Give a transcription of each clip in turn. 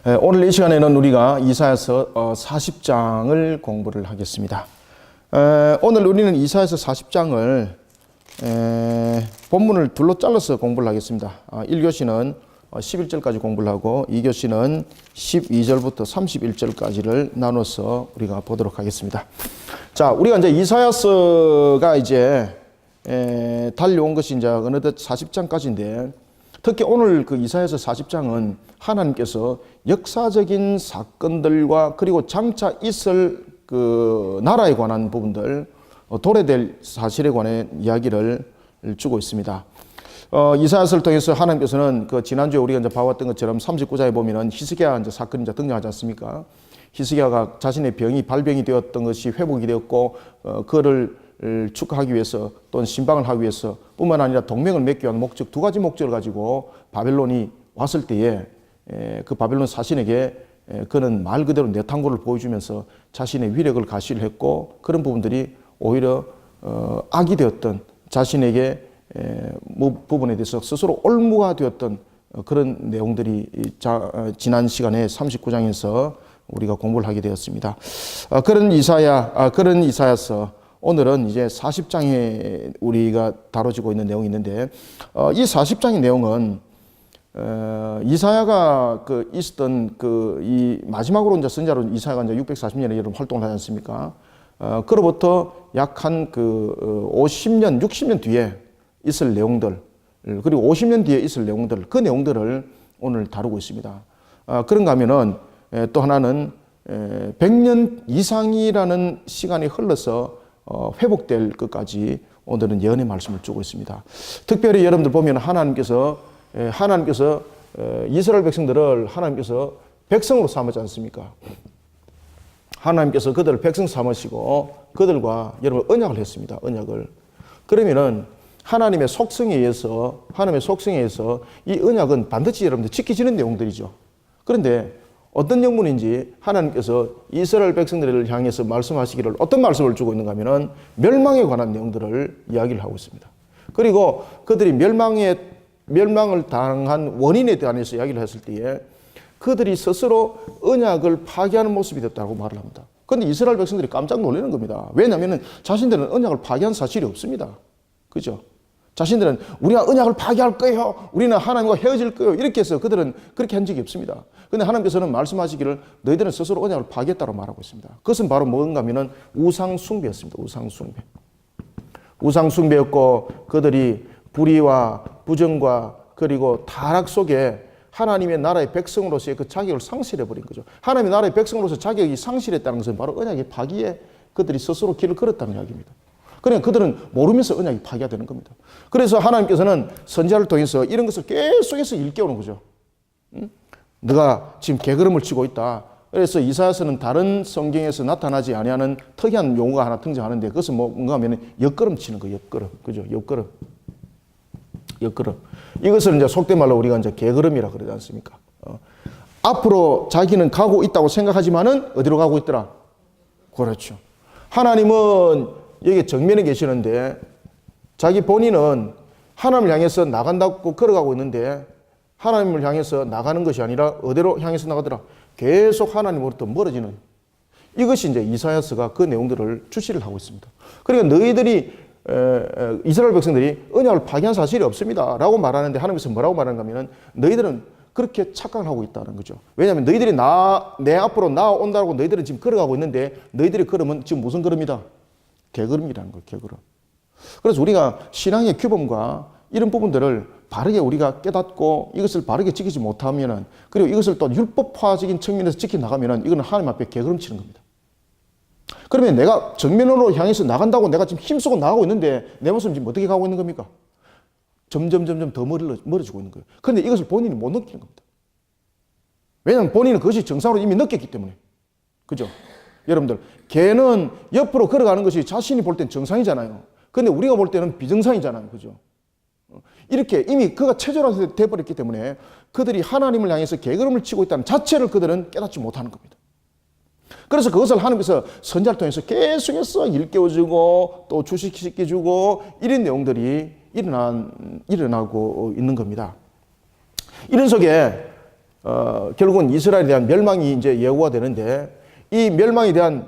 오늘 이 시간에는 우리가 이사야서 40장을 공부를 하겠습니다. 오늘 우리는 이사야서 40장을 본문을 둘로 잘라서 공부를 하겠습니다. 1교시는 11절까지 공부를 하고 2교시는 12절부터 31절까지를 나눠서 우리가 보도록 하겠습니다. 자, 우리가 이제 이사야서가 이제 달려온 것이 이제 어느덧 40장까지인데, 특히 오늘 그 이사야서 40장은 하나님께서 역사적인 사건들과 그리고 장차 있을 그 나라에 관한 부분들, 도래될 사실에 관한 이야기를 주고 있습니다. 이사야서를 통해서 하나님께서는 그 지난주에 우리가 이제 봐왔던 것처럼 39장에 보면은 히스기야 이제 사건이 이제 등장하지 않습니까? 히스기야가 자신의 병이 발병이 되었던 것이 회복이 되었고, 그를 축하하기 위해서 또는 신방을 하기 위해서 뿐만 아니라 동맹을 맺기 위한 목적, 두 가지 목적을 가지고 바벨론이 왔을 때에 그 바벨론 사신에게 그는 말 그대로 내탕고를 보여주면서 자신의 위력을 가시를 했고, 그런 부분들이 오히려 악이 되었던 자신에게 부분에 대해서 스스로 올무가 되었던 그런 내용들이 지난 시간에 39장에서 우리가 공부를 하게 되었습니다. 그런 이사야서 오늘은 이제 40장에 우리가 다뤄지고 있는 내용이 있는데, 이 40장의 내용은 이사야가 그 있었던 이 마지막으로 이제 선지자로 이사야가 이제 640년에 여러분 활동을 하지 않습니까? 그로부터 약 한 50년, 60년 뒤에 있을 내용들, 그리고 50년 뒤에 있을 내용들, 그 내용들을 오늘 다루고 있습니다. 그런가 하면은 또 하나는 100년 이상이라는 시간이 흘러서 회복될 것까지 오늘은 예언의 말씀을 주고 있습니다. 특별히 여러분들 보면 하나님께서 이스라엘 백성들을 하나님께서 백성으로 삼았지 않습니까? 하나님께서 그들을 백성 삼으시고 그들과 여러분 언약을 했습니다. 언약을. 그러면은 하나님의 속성에 의해서 이 언약은 반드시 여러분들 지켜지는 내용들이죠. 그런데 어떤 영문인지 하나님께서 이스라엘 백성들을 향해서 말씀하시기를 어떤 말씀을 주고 있는가 하면은 멸망에 관한 내용들을 이야기를 하고 있습니다. 그리고 그들이 멸망을 당한 원인에 대해서 이야기를 했을 때에 그들이 스스로 언약을 파괴하는 모습이 됐다고 말을 합니다. 그런데 이스라엘 백성들이 깜짝 놀라는 겁니다. 왜냐하면 자신들은 언약을 파괴한 사실이 없습니다. 그죠? 자신들은 우리가 언약을 파괴할 거예요. 우리는 하나님과 헤어질 거예요. 이렇게 해서 그들은 그렇게 한 적이 없습니다. 그런데 하나님께서는 말씀하시기를 너희들은 스스로 언약을 파괴했다고 말하고 있습니다. 그것은 바로 뭔가 하면은 우상숭배였습니다. 우상숭배. 우상숭배였고, 그들이 불의와 부정과 그리고 타락 속에 하나님의 나라의 백성으로서의 그 자격을 상실해버린 거죠. 하나님의 나라의 백성으로서 자격이 상실했다는 것은 바로 언약의 파기에 그들이 스스로 길을 걸었다는 이야기입니다. 그러니까 그들은 모르면서 언약이 파괴가 되는 겁니다. 그래서 하나님께서는 선지자를 통해서 이런 것을 계속해서 일깨우는 거죠. 너가 지금 개걸음을 치고 있다. 그래서 이사야서는 다른 성경에서 나타나지 아니하는 특이한 용어가 하나 등장하는데, 그것은 뭔가 하면 옆걸음 치는 거예요. 옆걸음. 그죠? 옆걸음. 이것을 이제 속된 말로 우리가 이제 개걸음이라 그러지 않습니까? 앞으로 자기는 가고 있다고 생각하지만은 어디로 가고 있더라? 그렇죠. 하나님은 여기 정면에 계시는데 자기 본인은 하나님을 향해서 나간다고 걸어가고 있는데, 하나님을 향해서 나가는 것이 아니라 어디로 향해서 나가더라? 계속 하나님으로부터 멀어지는, 이것이 이제 이사야서가 그 내용들을 주시를 하고 있습니다. 그러니까 너희들이 이스라엘 백성들이 언약을 파괴한 사실이 없습니다 라고 말하는데, 하나님께서 뭐라고 말하는가 하면 너희들은 그렇게 착각을 하고 있다는 거죠. 왜냐하면 너희들이 내 앞으로 나아온다고 너희들은 지금 걸어가고 있는데, 너희들의 걸음은 지금 무슨 걸음이다? 개걸음이라는 거예요. 개걸음. 그래서 우리가 신앙의 규범과 이런 부분들을 바르게 우리가 깨닫고 이것을 바르게 지키지 못하면은, 그리고 이것을 또 율법화적인 측면에서 지켜나가면은 이거는 하나님 앞에 개걸음 치는 겁니다. 그러면 내가 정면으로 향해서 나간다고 내가 지금 힘쓰고 나가고 있는데 내 모습은 지금 어떻게 가고 있는 겁니까? 점점 더 멀어지고 있는 거예요. 그런데 이것을 본인이 못 느끼는 겁니다. 왜냐하면 본인은 그것이 정상으로 이미 느꼈기 때문에. 그죠? 여러분들, 개는 옆으로 걸어가는 것이 자신이 볼 땐 정상이잖아요. 근데 우리가 볼 때는 비정상이잖아요. 그죠? 이렇게 이미 그가 체질화돼 버렸기 때문에 그들이 하나님을 향해서 개걸음을 치고 있다는 자체를 그들은 깨닫지 못하는 겁니다. 그래서 그것을 하나님께서 선지자를 통해서 계속해서 일깨워주고 또 주식시켜주고 이런 내용들이 일어나고 있는 겁니다. 이런 속에 결국은 이스라엘에 대한 멸망이 이제 예고가 되는데 이 멸망에 대한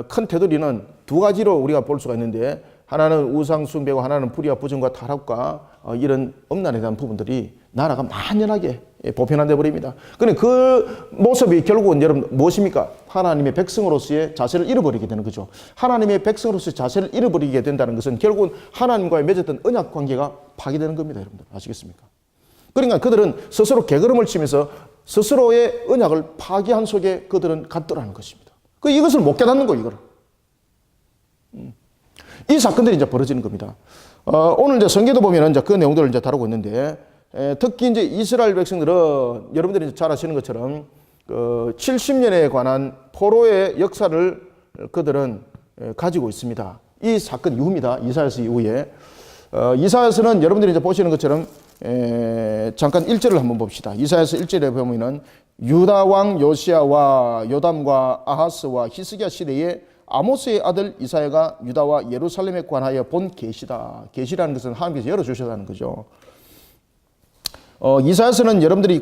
큰 테두리는 두 가지로 우리가 볼 수가 있는데 하나는 우상 숭배와 하나는 불의와 부정과 타락과 이런 엄난에 대한 부분들이 나라가 만연하게 보편화돼 버립니다. 그런데 그 모습이 결국은 여러분 무엇입니까? 하나님의 백성으로서의 자세를 잃어버리게 되는 거죠. 하나님의 백성으로서의 자세를 잃어버리게 된다는 것은 결국은 하나님과의 맺었던 언약 관계가 파괴되는 겁니다. 여러분들 아시겠습니까? 그러니까 그들은 스스로 개걸음을 치면서 스스로의 언약을 파괴한 속에 그들은 갔더라는 것입니다. 이것을 못 깨닫는 거예요, 이거를. 이 사건들이 이제 벌어지는 겁니다. 오늘 이제 성경도 보면 이제 그 내용들을 이제 다루고 있는데, 특히 이제 이스라엘 백성들은 여러분들이 이제 잘 아시는 것처럼 70년에 관한 포로의 역사를 그들은 가지고 있습니다. 이 사건 이후입니다. 이사야서 이후에. 이사야서는 여러분들이 이제 보시는 것처럼 잠깐 1절을 한번 봅시다. 이사야서 1절에 보면은 유다 왕 요시야와 요담과 아하스와 히스기야 시대에 아모스의 아들 이사야가 유다와 예루살렘에 관하여 본 계시다. 계시라는 것은 하나님께서 열어주셨다는 거죠. 이사야서는 여러분들이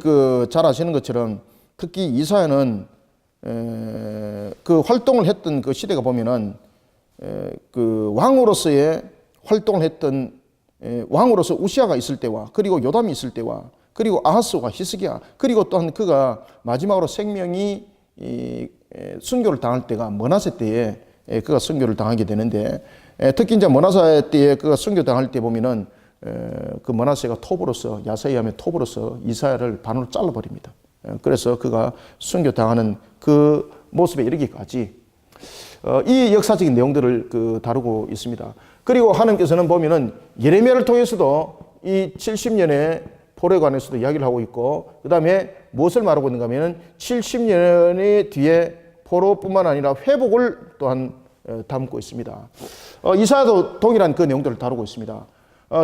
잘 아시는 것처럼 특히 이사야는 그 활동을 했던 그 시대가 보면은 그 왕으로서의 활동을 했던 왕으로서 우시아가 있을 때와 그리고 요담이 있을 때와 그리고 아하스와 히스기야 그리고 또한 그가 마지막으로 생명이 순교를 당할 때가 머나세 때에 그가 순교를 당하게 되는데 특히 이제 머나세 때에 그가 순교 당할 때 보면은 그 머나세가 톱으로서 야사에 하면 톱으로서 이사야를 반으로 잘라버립니다. 그래서 그가 순교 당하는 그 모습에 이르기까지 이 역사적인 내용들을 다루고 있습니다. 그리고 하나님께서는 보면은 예레미야를 통해서도 이 70년의 포로에 관해서도 이야기를 하고 있고 그 다음에 무엇을 말하고 있는가 하면은 70년의 뒤에 포로뿐만 아니라 회복을 또한 담고 있습니다. 이사야도 동일한 그 내용들을 다루고 있습니다.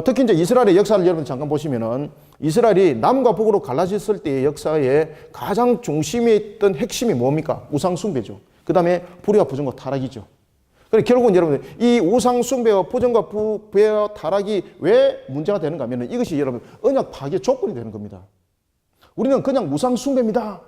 특히 이제 이스라엘의 역사를 여러분 잠깐 보시면은 이스라엘이 남과 북으로 갈라졌을 때의 역사의 가장 중심에 있던 핵심이 뭡니까? 우상숭배죠. 그 다음에 불의와 부정과 타락이죠. 그래 결국은 여러분 이 우상숭배와 부정과 부배와 타락이 왜 문제가 되는가 하면 이것이 여러분 언약 파괴 조건이 되는 겁니다. 우리는 그냥 우상숭배입니다.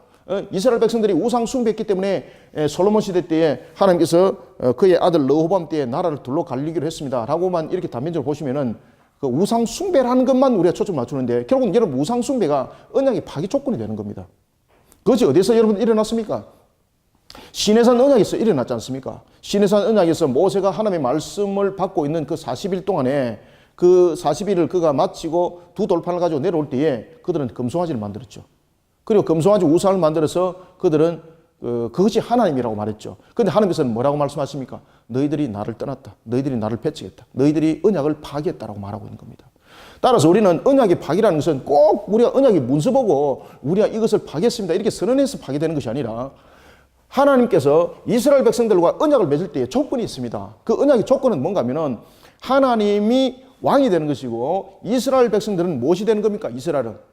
이스라엘 백성들이 우상숭배했기 때문에 솔로몬 시대 때에 하나님께서 그의 아들 르호보암 때에 나라를 둘러 갈리기로 했습니다. 라고만 이렇게 단면적으로 보시면은 그 우상숭배라는 것만 우리가 초점 맞추는데 결국은 여러분 우상숭배가 언약의 파괴 조건이 되는 겁니다. 그것이 어디서 여러분 일어났습니까? 시내산 언약에서 일어났지 않습니까? 시내산 언약에서 모세가 하나님의 말씀을 받고 있는 그 40일 동안에 그 40일을 그가 마치고 두 돌판을 가지고 내려올 때에 그들은 금송아지를 만들었죠. 그리고 금송아지 우상을 만들어서 그들은 그것이 하나님이라고 말했죠. 그런데 하나님께서는 뭐라고 말씀하십니까? 너희들이 나를 떠났다. 너희들이 나를 배척했다. 너희들이 언약을 파괴했다라고 말하고 있는 겁니다. 따라서 우리는 언약의 파괴라는 것은 꼭 우리가 언약의 문서 보고 우리가 이것을 파괴했습니다. 이렇게 선언해서 파괴되는 것이 아니라 하나님께서 이스라엘 백성들과 언약을 맺을 때에 조건이 있습니다. 그 언약의 조건은 뭔가 하면은 하나님이 왕이 되는 것이고 이스라엘 백성들은 무엇이 되는 겁니까? 이스라엘은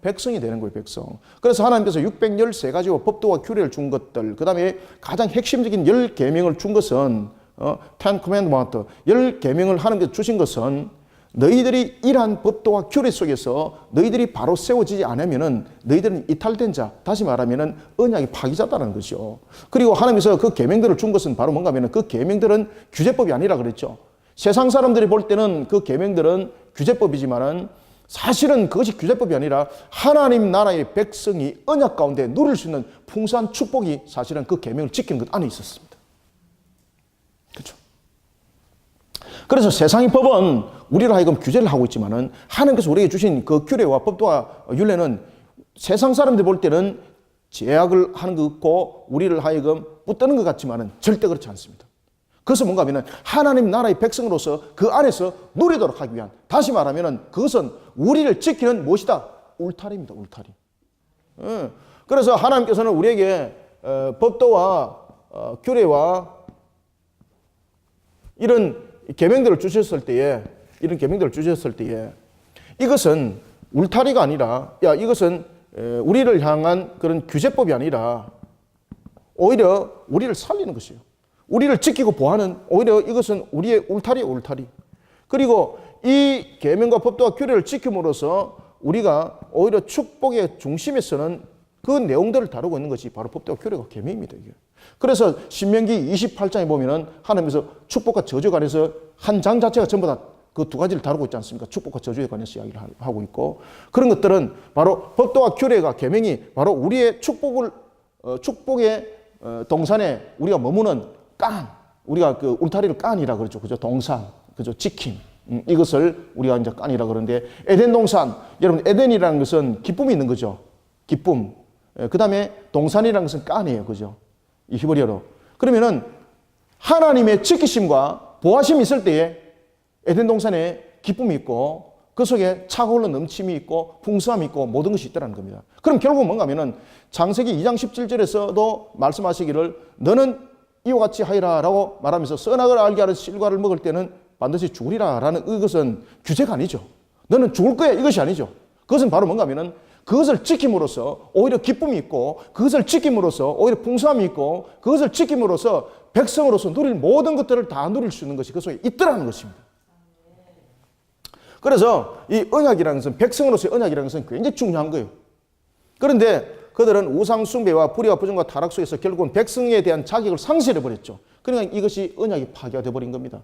백성이 되는 거예요, 백성. 그래서 하나님께서 613가지와 법도와 규례를 준 것들, 그 다음에 가장 핵심적인 10계명을 준 것은 Ten Commandments, 10계명을 하나님께서 주신 것은 너희들이 이러한 법도와 규례 속에서 너희들이 바로 세워지지 않으면은 너희들은 이탈된 자, 다시 말하면은 언약이 파기자다라는 것이요. 그리고 하나님께서 그 계명들을 준 것은 바로 뭔가 하면은 그 계명들은 규제법이 아니라 그랬죠. 세상 사람들이 볼 때는 그 계명들은 규제법이지만은 사실은 그것이 규제법이 아니라 하나님 나라의 백성이 언약 가운데 누릴 수 있는 풍성한 축복이 사실은 그 계명을 지키는 것 안에 있었습니다. 그렇죠? 그래서 세상의 법은 우리를 하여금 규제를 하고 있지만은 하나님께서 우리에게 주신 그 규례와 법도와 율례는 세상 사람들이 볼 때는 제약을 하는 것 같고 우리를 하여금 붙드는 것 같지만은 절대 그렇지 않습니다. 그것은 뭔가 하면은 하나님 나라의 백성으로서 그 안에서 누리도록 하기 위한, 다시 말하면은 그것은 우리를 지키는 무엇이다? 울타리입니다, 울타리. 그래서 하나님께서는 우리에게 법도와 규례와 이런 계명들을 주셨을 때에, 이것은 울타리가 아니라, 이것은 우리를 향한 그런 규제법이 아니라 오히려 우리를 살리는 것이에요. 우리를 지키고 보호하는, 오히려 이것은 우리의 울타리예요, 울타리. 그리고 이 계명과 법도와 규례를 지킴으로써 우리가 오히려 축복의 중심에 서는 그 내용들을 다루고 있는 것이 바로 법도와 규례가 계명입니다. 이게. 그래서 신명기 28장에 보면은 하나님께서 축복과 저주에 관해서 한 장 자체가 전부 다 그 두 가지를 다루고 있지 않습니까? 축복과 저주에 관해서 이야기를 하고 있고, 그런 것들은 바로 법도와 규례가 계명이 바로 우리의 축복의 동산에 우리가 머무는 깐, 우리가 그 울타리를 깐이라 그러죠. 그죠? 동산, 그죠? 지킴. 이것을 우리가 이제 깐이라 그러는데, 에덴 동산, 여러분 에덴이라는 것은 기쁨이 있는 거죠. 기쁨. 그 다음에 동산이라는 것은 깐이에요. 그죠? 이 히브리어로. 그러면은 하나님의 지키심과 보호하심이 있을 때에 에덴 동산에 기쁨이 있고 그 속에 차고 흘러 넘침이 있고 풍성함이 있고 모든 것이 있다는 겁니다. 그럼 결국은 뭔가 하면은 창세기 2장 17절에서도 말씀하시기를 너는 이와 같이 하리라 라고 말하면서 선악을 알게 하는 실과를 먹을 때는 반드시 죽으리라 라는 이것은 규제가 아니죠. 너는 죽을 거야 이것이 아니죠. 그것은 바로 뭔가 하면은 그것을 지킴으로써 오히려 기쁨이 있고 그것을 지킴으로써 오히려 풍성함이 있고 그것을 지킴으로써 백성으로서 누릴 모든 것들을 다 누릴 수 있는 것이 그 속에 있더라는 것입니다. 그래서 이 언약이라는 것은 백성으로서의 언약이라는 것은 굉장히 중요한 거예요. 그런데 그들은 우상 숭배와 불의와 부정과 타락 속에서 결국은 백성에 대한 자격을 상실해 버렸죠. 그러니까 이것이 언약이 파괴가 되어 버린 겁니다.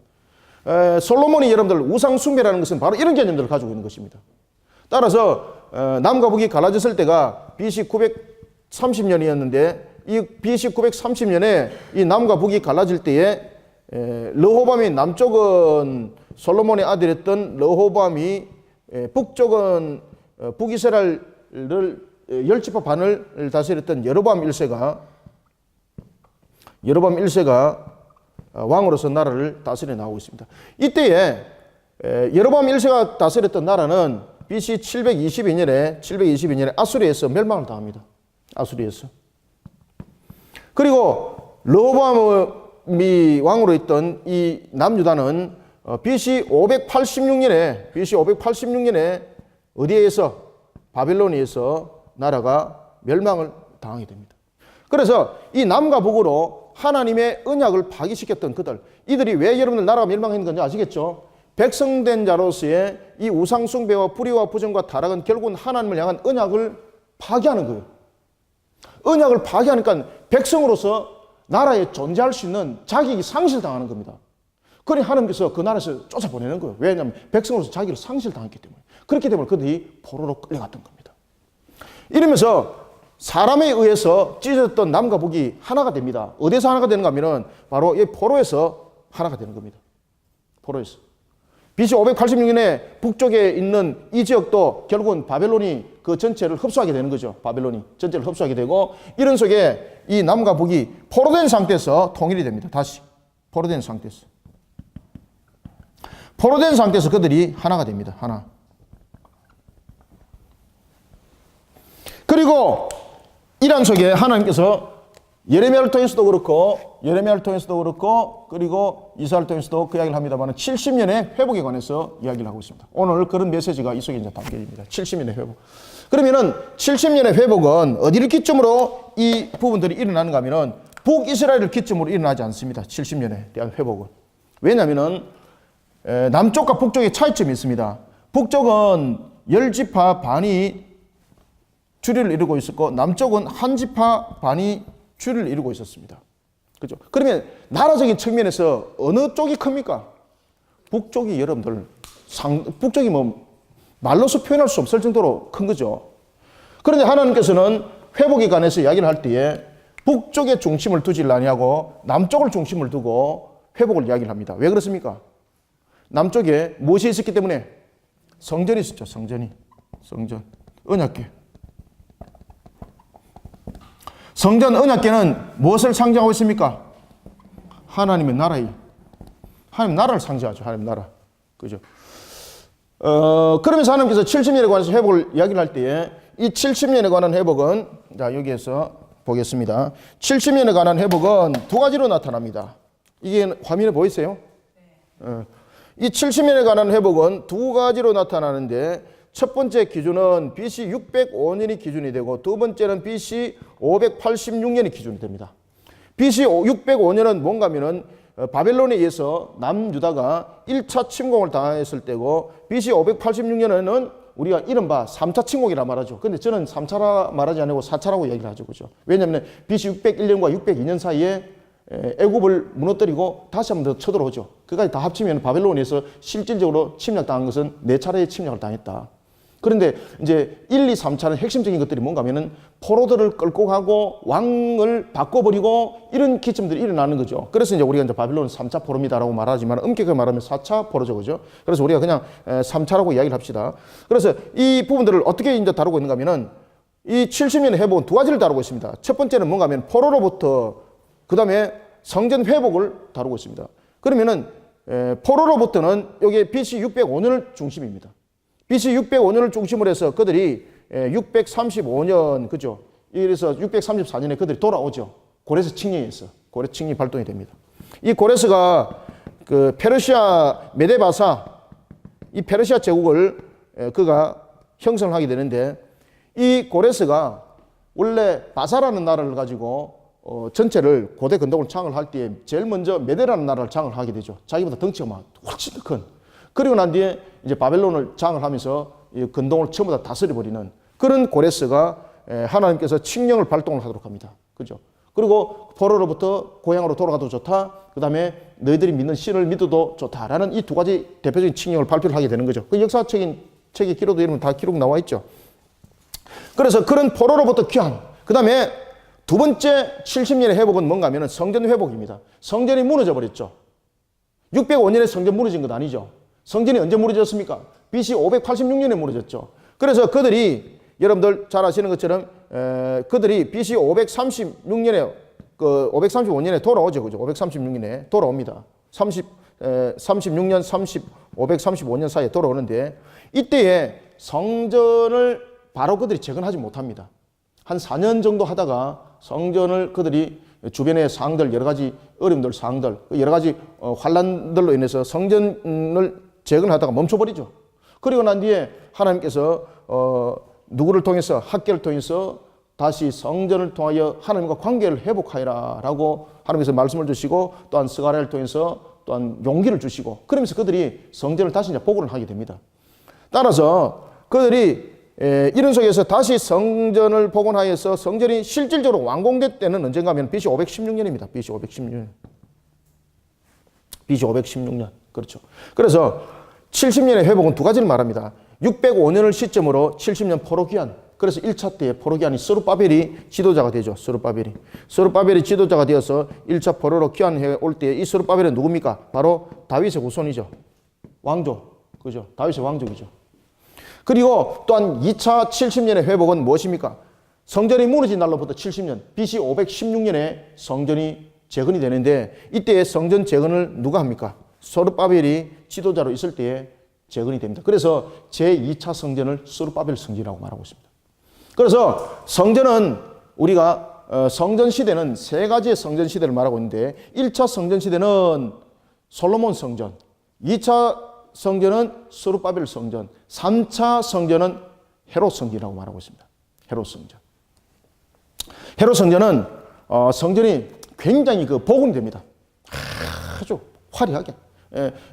솔로몬이 여러분들 우상 숭배라는 것은 바로 이런 개념들을 가지고 있는 것입니다. 따라서 남과 북이 갈라졌을 때가 BC 930년이었는데 이 BC 930년에 이 남과 북이 갈라질 때에 르호밤이 남쪽은 솔로몬의 아들이었던 르호밤이 북쪽은 북이스라엘을 10지파 반을 다스렸던 여로보암 1세가 왕으로서 나라를 다스려 나오고 있습니다. 이때에 여로보암 1세가 다스렸던 나라는 BC 722년에 아수리에서 멸망을 당합니다. 아수리에서. 그리고 르호보암이 왕으로 있던 이 남유다는 BC 586년에 어디에서 바벨론에서 나라가 멸망을 당하게 됩니다. 그래서 이 남과 북으로 하나님의 언약을 파기시켰던 그들, 이들이 왜 여러분들 나라가 멸망했는 건지 아시겠죠? 백성된 자로서의 이 우상숭배와 불의와 부정과 타락은 결국은 하나님을 향한 언약을 파괴하는 거예요. 언약을 파괴하니까 백성으로서 나라에 존재할 수 있는 자격이 상실당하는 겁니다. 그러니 하나님께서 그 나라에서 쫓아보내는 거예요. 왜냐하면 백성으로서 자기를 상실당했기 때문에. 그렇기 때문에 그들이 포로로 끌려갔던 겁니다. 이러면서 사람에 의해서 찢어졌던 남과 북이 하나가 됩니다. 어디서 하나가 되는가 하면은 바로 이 포로에서 하나가 되는 겁니다. 포로에서. BC 586년에 북쪽에 있는 이 지역도 결국은 바벨론이 그 전체를 흡수하게 되는 거죠. 바벨론이 전체를 흡수하게 되고 이런 속에 이 남과 북이 포로된 상태에서 통일이 됩니다. 다시 포로된 상태에서. 포로된 상태에서 그들이 하나가 됩니다. 하나. 그리고 이란 속에 하나님께서 예레미야를 통해서도 그렇고 그리고 이사야를 통해서도 그 이야기를 합니다만 70년의 회복에 관해서 이야기를 하고 있습니다. 오늘 그런 메시지가 이 속에 이제 담겨집니다. 70년의 회복. 그러면은 70년의 회복은 어디를 기점으로 이 부분들이 일어나는가 하면은 북이스라엘을 기점으로 일어나지 않습니다. 70년에 대한 회복은. 왜냐하면은 남쪽과 북쪽의 차이점이 있습니다. 북쪽은 10지파 반이 주류를 이루고 있었고 남쪽은 한 지파 반이 주류를 이루고 있었습니다. 그죠? 그러면 나라적인 측면에서 어느 쪽이 큽니까? 북쪽이 여러분들 북쪽이 뭐 말로서 표현할 수 없을 정도로 큰 거죠. 그런데 하나님께서는 회복에 관해서 이야기를 할 때에 북쪽에 중심을 두지 아니하고 남쪽을 중심을 두고 회복을 이야기를 합니다. 왜 그렇습니까? 남쪽에 무엇이 있었기 때문에? 성전이 있었죠. 성전, 언약궤. 성전 언약궤는 무엇을 상징하고 있습니까? 하나님의 나라의, 하나님 나라를 상징하죠. 하나님 나라. 그죠? 그러면서 하나님께서 70년에 관해서 회복을 이야기를 할 때에 이 70년에 관한 회복은, 자, 여기에서 보겠습니다. 70년에 관한 회복은 두 가지로 나타납니다. 이게 화면에 보이세요? 이 70년에 관한 회복은 두 가지로 나타나는데 첫 번째 기준은 BC 605년이 기준이 되고 두 번째는 BC 586년이 기준이 됩니다. BC 605년은 뭔가 하면은 바벨론에 의해서 남유다가 1차 침공을 당했을 때고 BC 586년에는 우리가 이른바 3차 침공이라 말하죠. 근데 저는 3차라 말하지 않고 4차라고 얘기를 하죠. 그죠? 왜냐하면 BC 601년과 602년 사이에 애굽을 무너뜨리고 다시 한 번 더 쳐들어오죠. 그까지 다 합치면 바벨론에서 실질적으로 침략당한 것은 4차례의 침략을 당했다. 그런데 이제 1, 2, 3차는 핵심적인 것들이 뭔가 하면은 포로들을 끌고 가고 왕을 바꿔버리고 이런 기점들이 일어나는 거죠. 그래서 이제 우리가 이제 바빌론은 3차 포로입니다라고 말하지만 엄격하게 말하면 4차 포로죠. 그죠? 그래서 우리가 그냥 3차라고 이야기를 합시다. 그래서 이 부분들을 어떻게 이제 다루고 있는가 하면은 이 70년의 회복은 두 가지를 다루고 있습니다. 첫 번째는 뭔가 하면 포로로부터 그 다음에 성전 회복을 다루고 있습니다. 그러면은 포로로부터는 여기 BC 605년을 중심입니다. BC 605년을 중심으로 해서 그들이 635년, 그죠? 이래서 634년에 그들이 돌아오죠. 고레스 칙령에서. 고레스 칙령이 발동이 됩니다. 이 고레스가 그 페르시아 메데바사, 이 페르시아 제국을 그가 형성을 하게 되는데 이 고레스가 원래 바사라는 나라를 가지고 전체를 고대 근동을 창을 할 때에 제일 먼저 메데라는 나라를 장을 하게 되죠. 자기보다 덩치가 막 훨씬 더 큰. 그리고 난 뒤에 이제 바벨론을 장을 하면서 이 근동을 전부 다 다스려버리는 그런 고레스가 하나님께서 칙령을 발동을 하도록 합니다. 그죠? 그리고 포로로부터 고향으로 돌아가도 좋다. 그 다음에 너희들이 믿는 신을 믿어도 좋다라는 이 두 가지 대표적인 칙령을 발표를 하게 되는 거죠. 그 역사적인 책의 기록도 이러면 다 기록 나와 있죠. 그래서 그런 포로로부터 귀환. 그 다음에 두 번째 70년의 회복은 뭔가 하면 성전 회복입니다. 성전이 무너져 버렸죠. 605년에 성전 무너진 것 아니죠. 성전이 언제 무너졌습니까? BC 586년에 무너졌죠. 그래서 그들이 여러분들 잘 아시는 것처럼 그들이 BC 536년에 535년에 돌아오죠. 그죠? 536년에 돌아옵니다. 36년, 535년 사이에 돌아오는데 이때에 성전을 바로 그들이 재건하지 못합니다. 한 4년 정도 하다가 성전을 그들이 주변의 사항들, 여러 가지 어려움들, 사항들, 여러 가지 환란들로 인해서 성전을 재건하다가 멈춰버리죠. 그리고 난 뒤에 하나님께서 누구를 통해서 학계를 통해서 다시 성전을 통하여 하나님과 관계를 회복하여라 라고 하나님께서 말씀을 주시고 또한 스가랴를 통해서 또한 용기를 주시고 그러면서 그들이 성전을 다시 이제 복원을 하게 됩니다. 따라서 그들이 이런 속에서 다시 성전을 복원하여서 성전이 실질적으로 완공될 때는 언젠가 하면 BC 516년입니다. BC 516년. BC 516년. 그렇죠. 그래서 70년의 회복은 두 가지를 말합니다. 605년을 시점으로 70년 포로기한. 그래서 1차 때에 포로기한이 스룹바벨이 지도자가 되죠. 스룹바벨이 지도자가 되어서 1차 포로로 귀환해 올 때 이 스룹바벨은 누굽니까? 바로 다윗의 후손이죠. 왕족. 그죠? 다윗의 왕족이죠. 그리고 또한 2차 70년의 회복은 무엇입니까? 성전이 무너진 날로부터 70년, BC 516년에 성전이 재건이 되는데 이때의 성전 재건을 누가 합니까? 스룹바벨이 지도자로 있을 때에 재건이 됩니다. 그래서 제2차 성전을 스룹바벨 성전이라고 말하고 있습니다. 그래서 성전은 우리가 성전 시대는 세 가지의 성전 시대를 말하고 있는데 1차 성전 시대는 솔로몬 성전, 2차 성전은 스룹바벨 성전, 3차 성전은 헤롯 성전이라고 말하고 있습니다. 헤롯 성전. 헤롯 성전은 성전이 굉장히 그 복음이 됩니다. 아주 화려하게.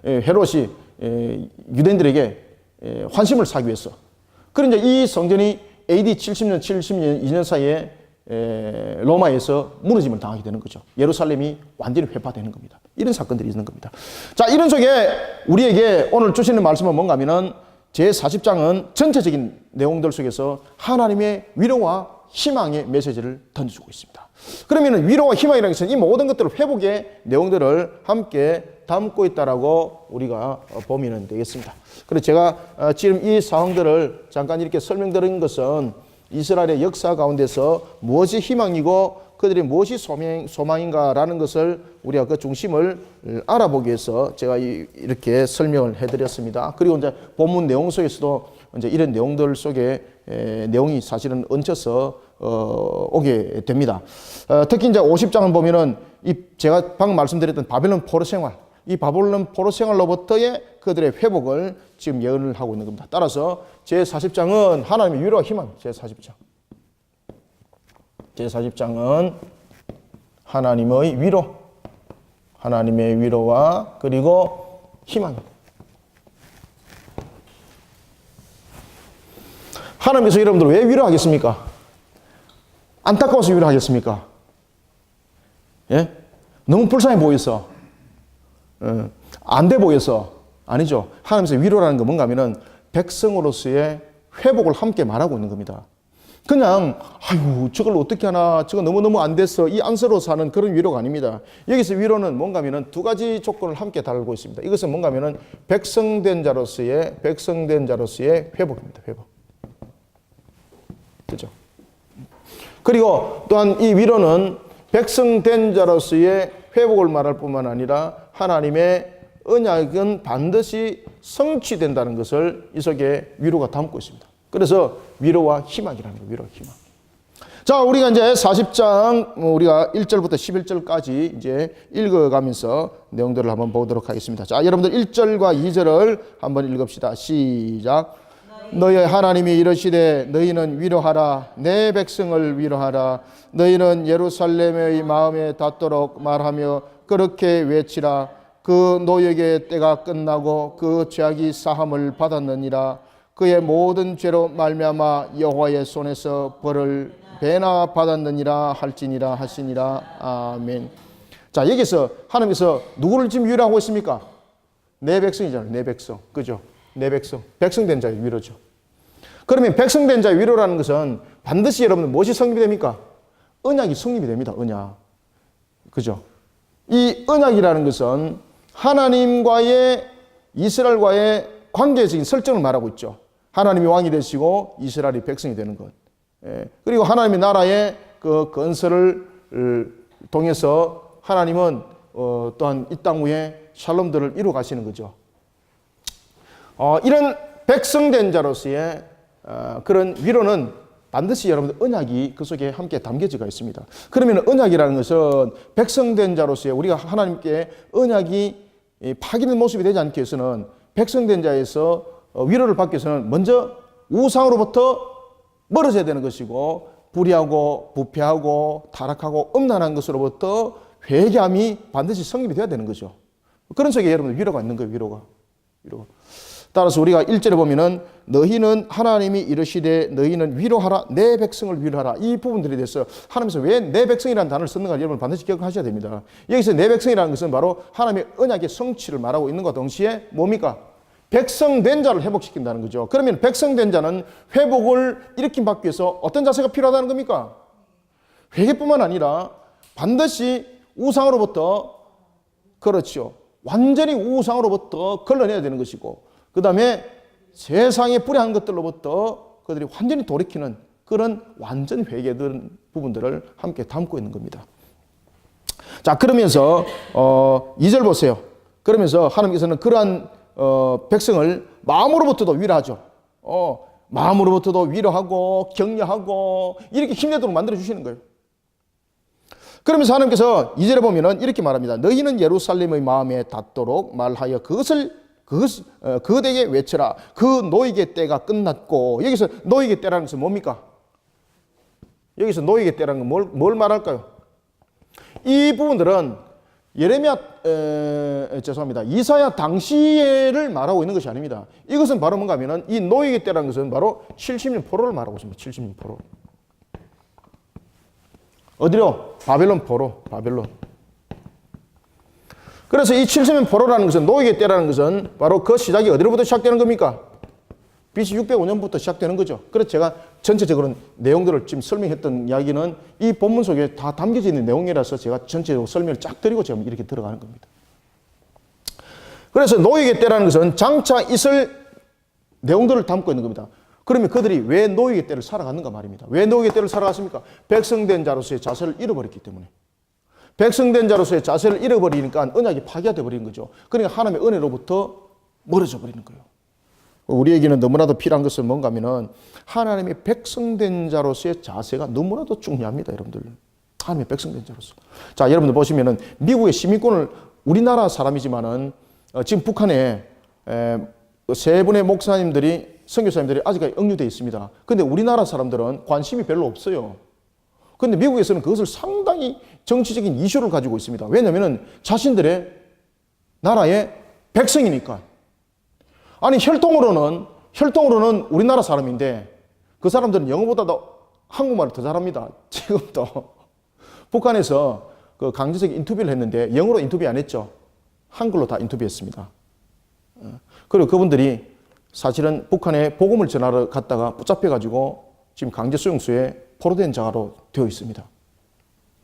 헤롯이 유대인들에게 환심을 사기 위해서. 그런데 이 성전이 AD 70년, 72년 사이에 로마에서 무너짐을 당하게 되는 거죠. 예루살렘이 완전히 회파되는 겁니다. 이런 사건들이 있는 겁니다. 자, 이런 속에 우리에게 오늘 주시는 말씀은 뭔가 하면은 제40장은 전체적인 내용들 속에서 하나님의 위로와 희망의 메시지를 던져주고 있습니다. 그러면 위로와 희망이라는 것은 이 모든 것들을 회복의 내용들을 함께 담고 있다라고 우리가 보면 되겠습니다. 그래서 제가 지금 이 사항들을 잠깐 이렇게 설명드린 것은 이스라엘의 역사 가운데서 무엇이 희망이고 그들이 무엇이 소망인가라는 것을 우리가 그 중심을 알아보기 위해서 제가 이렇게 설명을 해드렸습니다. 그리고 이제 본문 내용 속에서도 이제 이런 내용들 속에 내용이 사실은 얹혀서 오게 됩니다. 특히 이제 50장을 보면은 이 제가 방금 말씀드렸던 바벨론 포로 생활, 이 바벨론 포로 생활로부터의 그들의 회복을 지금 예언을 하고 있는 겁니다. 따라서 제40장은 하나님의 위로와 희망, 제40장. 제40장은 하나님의 위로, 하나님의 위로와 그리고 희망. 하나님께서 여러분들 왜 위로하겠습니까? 안타까워서 위로하겠습니까? 예? 너무 불쌍해 보여서, 안 돼 보여서 아니죠. 하나님께서 위로라는 건 뭔가 하면은 백성으로서의 회복을 함께 말하고 있는 겁니다. 그냥 아이고 저걸 어떻게 하나, 저거 너무너무 안 돼서 이 안쓰러워서 하는 그런 위로가 아닙니다. 여기서 위로는 뭔가 하면은 두 가지 조건을 함께 달고 있습니다. 이것은 뭔가 하면은 백성된 자로서의 회복입니다. 회복. 그죠? 그리고 또한 이 위로는 백성된 자로서의 회복을 말할 뿐만 아니라 하나님의 언약은 반드시 성취된다는 것을 이 속에 위로가 담고 있습니다. 그래서 위로와 희망이라는 거예요. 위로와 희망. 자, 우리가 이제 40장 우리가 1절부터 11절까지 이제 읽어가면서 내용들을 한번 보도록 하겠습니다. 자, 여러분들 1절과 2절을 한번 읽읍시다. 시작. 너희 하나님이 이르시되 너희는 위로하라. 내 백성을 위로하라. 너희는 예루살렘의 마음에 닿도록 말하며 그렇게 외치라. 그 노역의 때가 끝나고 그 죄악이 사함을 받았느니라. 그의 모든 죄로 말미암아 여호와의 손에서 벌을 배나 받았느니라 할지니라 하시니라. 아멘. 자, 여기서 하나님께서 누구를 지금 위로하고 있습니까? 내 백성이잖아요. 내 백성. 그죠? 내 백성. 백성된 자의 위로죠. 그러면 백성된 자의 위로라는 것은 반드시 여러분들 무엇이 성립이 됩니까? 언약이 성립이 됩니다. 언약. 그죠? 이 언약이라는 것은 하나님과의 이스라엘과의 관계적인 설정을 말하고 있죠. 하나님이 왕이 되시고 이스라엘이 백성이 되는 것. 그리고 하나님의 나라의 그 건설을 통해서 하나님은 또한 이 땅 위에 샬롬들을 이루어 가시는 거죠. 이런 백성된 자로서의 그런 위로는 반드시 여러분들 언약이 그 속에 함께 담겨져 있습니다. 그러면 언약이라는 것은 백성된 자로서의 우리가 하나님께 언약이 파괴된 모습이 되지 않기 위해서는 백성된 자에서 위로를 받기 위해서는 먼저 우상으로부터 멀어져야 되는 것이고 불의하고 부패하고 타락하고 음란한 것으로부터 회개함이 반드시 성립이 되어야 되는 거죠. 그런 속에 여러분들 위로가 있는 거예요. 위로가. 따라서 우리가 1절에 보면은 너희는 하나님이 이르시되 너희는 위로하라. 내 백성을 위로하라. 이 부분들에 대해서 하나님께서 왜 내 백성이라는 단어를 썼는가 여러분 반드시 기억하셔야 됩니다. 여기서 내 백성이라는 것은 바로 하나님의 언약의 성취를 말하고 있는 것과 동시에 뭡니까? 백성된 자를 회복시킨다는 거죠. 그러면 백성된 자는 회복을 일으킴 받기 위해서 어떤 자세가 필요하다는 겁니까? 회개뿐만 아니라 반드시 우상으로부터, 그렇죠, 완전히 우상으로부터 걸러내야 되는 것이고, 그 다음에 세상의 불의한 것들로부터 그들이 완전히 돌이키는 그런 완전 회개된 부분들을 함께 담고 있는 겁니다. 자, 그러면서 2절 보세요. 그러면서 하나님께서는 그러한 백성을 마음으로부터도 위로하죠. 마음으로부터도 위로하고 격려하고 이렇게 힘내도록 만들어 주시는 거예요. 그러면서 하나님께서 2절에 보면은 이렇게 말합니다. 너희는 예루살렘의 마음에 닿도록 말하여 그대에게 외쳐라. 그 노역의 때가 끝났고. 여기서 노역의 때라는 것은 뭡니까? 여기서 노역의 때라는 건 뭘 말할까요? 이 부분들은 이사야 당시를 말하고 있는 것이 아닙니다. 이것은 바로 뭔가 하면은 이 노역의 때라는 것은 바로 70년 포로를 말하고 있습니다. 70년 포로. 어디로? 바벨론 포로. 바벨론. 그래서 이 70년 포로라는 것은, 노역의 때라는 것은 바로 그 시작이 어디로부터 시작되는 겁니까? BC 605년부터 시작되는 거죠. 그래서 제가 전체적으로 내용들을 지금 설명했던 이야기는 이 본문 속에 다 담겨져 있는 내용이라서 제가 전체적으로 설명을 쫙 드리고 지금 이렇게 들어가는 겁니다. 그래서 노역의 때라는 것은 장차 있을 내용들을 담고 있는 겁니다. 그러면 그들이 왜 노역의 때를 살아갔는가 말입니다. 왜 노역의 때를 살아갔습니까? 백성된 자로서의 자세를 잃어버렸기 때문에. 백성된 자로서의 자세를 잃어버리니까 언약이 파괴되어 버리는 거죠. 그러니까 하나님의 은혜로부터 멀어져 버리는 거예요. 우리에게는 너무나도 필요한 것은 뭔가 하면은 하나님의 백성된 자로서의 자세가 너무나도 중요합니다, 여러분들. 하나님의 백성된 자로서. 자, 여러분들 보시면은 미국의 시민권을, 우리나라 사람이지만은 지금 북한에 세 분의 목사님들이, 선교사님들이 아직까지 억류되어 있습니다. 근데 우리나라 사람들은 관심이 별로 없어요. 근데 미국에서는 그것을 상당히 정치적인 이슈를 가지고 있습니다. 왜냐하면 자신들의 나라의 백성이니까. 아니, 혈통으로는 우리나라 사람인데 그 사람들은 영어보다도 한국말을 더 잘합니다. 지금도 북한에서 그 강제적 인터뷰를 했는데 영어로 인터뷰 안 했죠. 한글로 다 인터뷰했습니다. 그리고 그분들이 사실은 북한에 복음을 전하러 갔다가 붙잡혀가지고 지금 강제 수용소에 포로된 자로 되어 있습니다.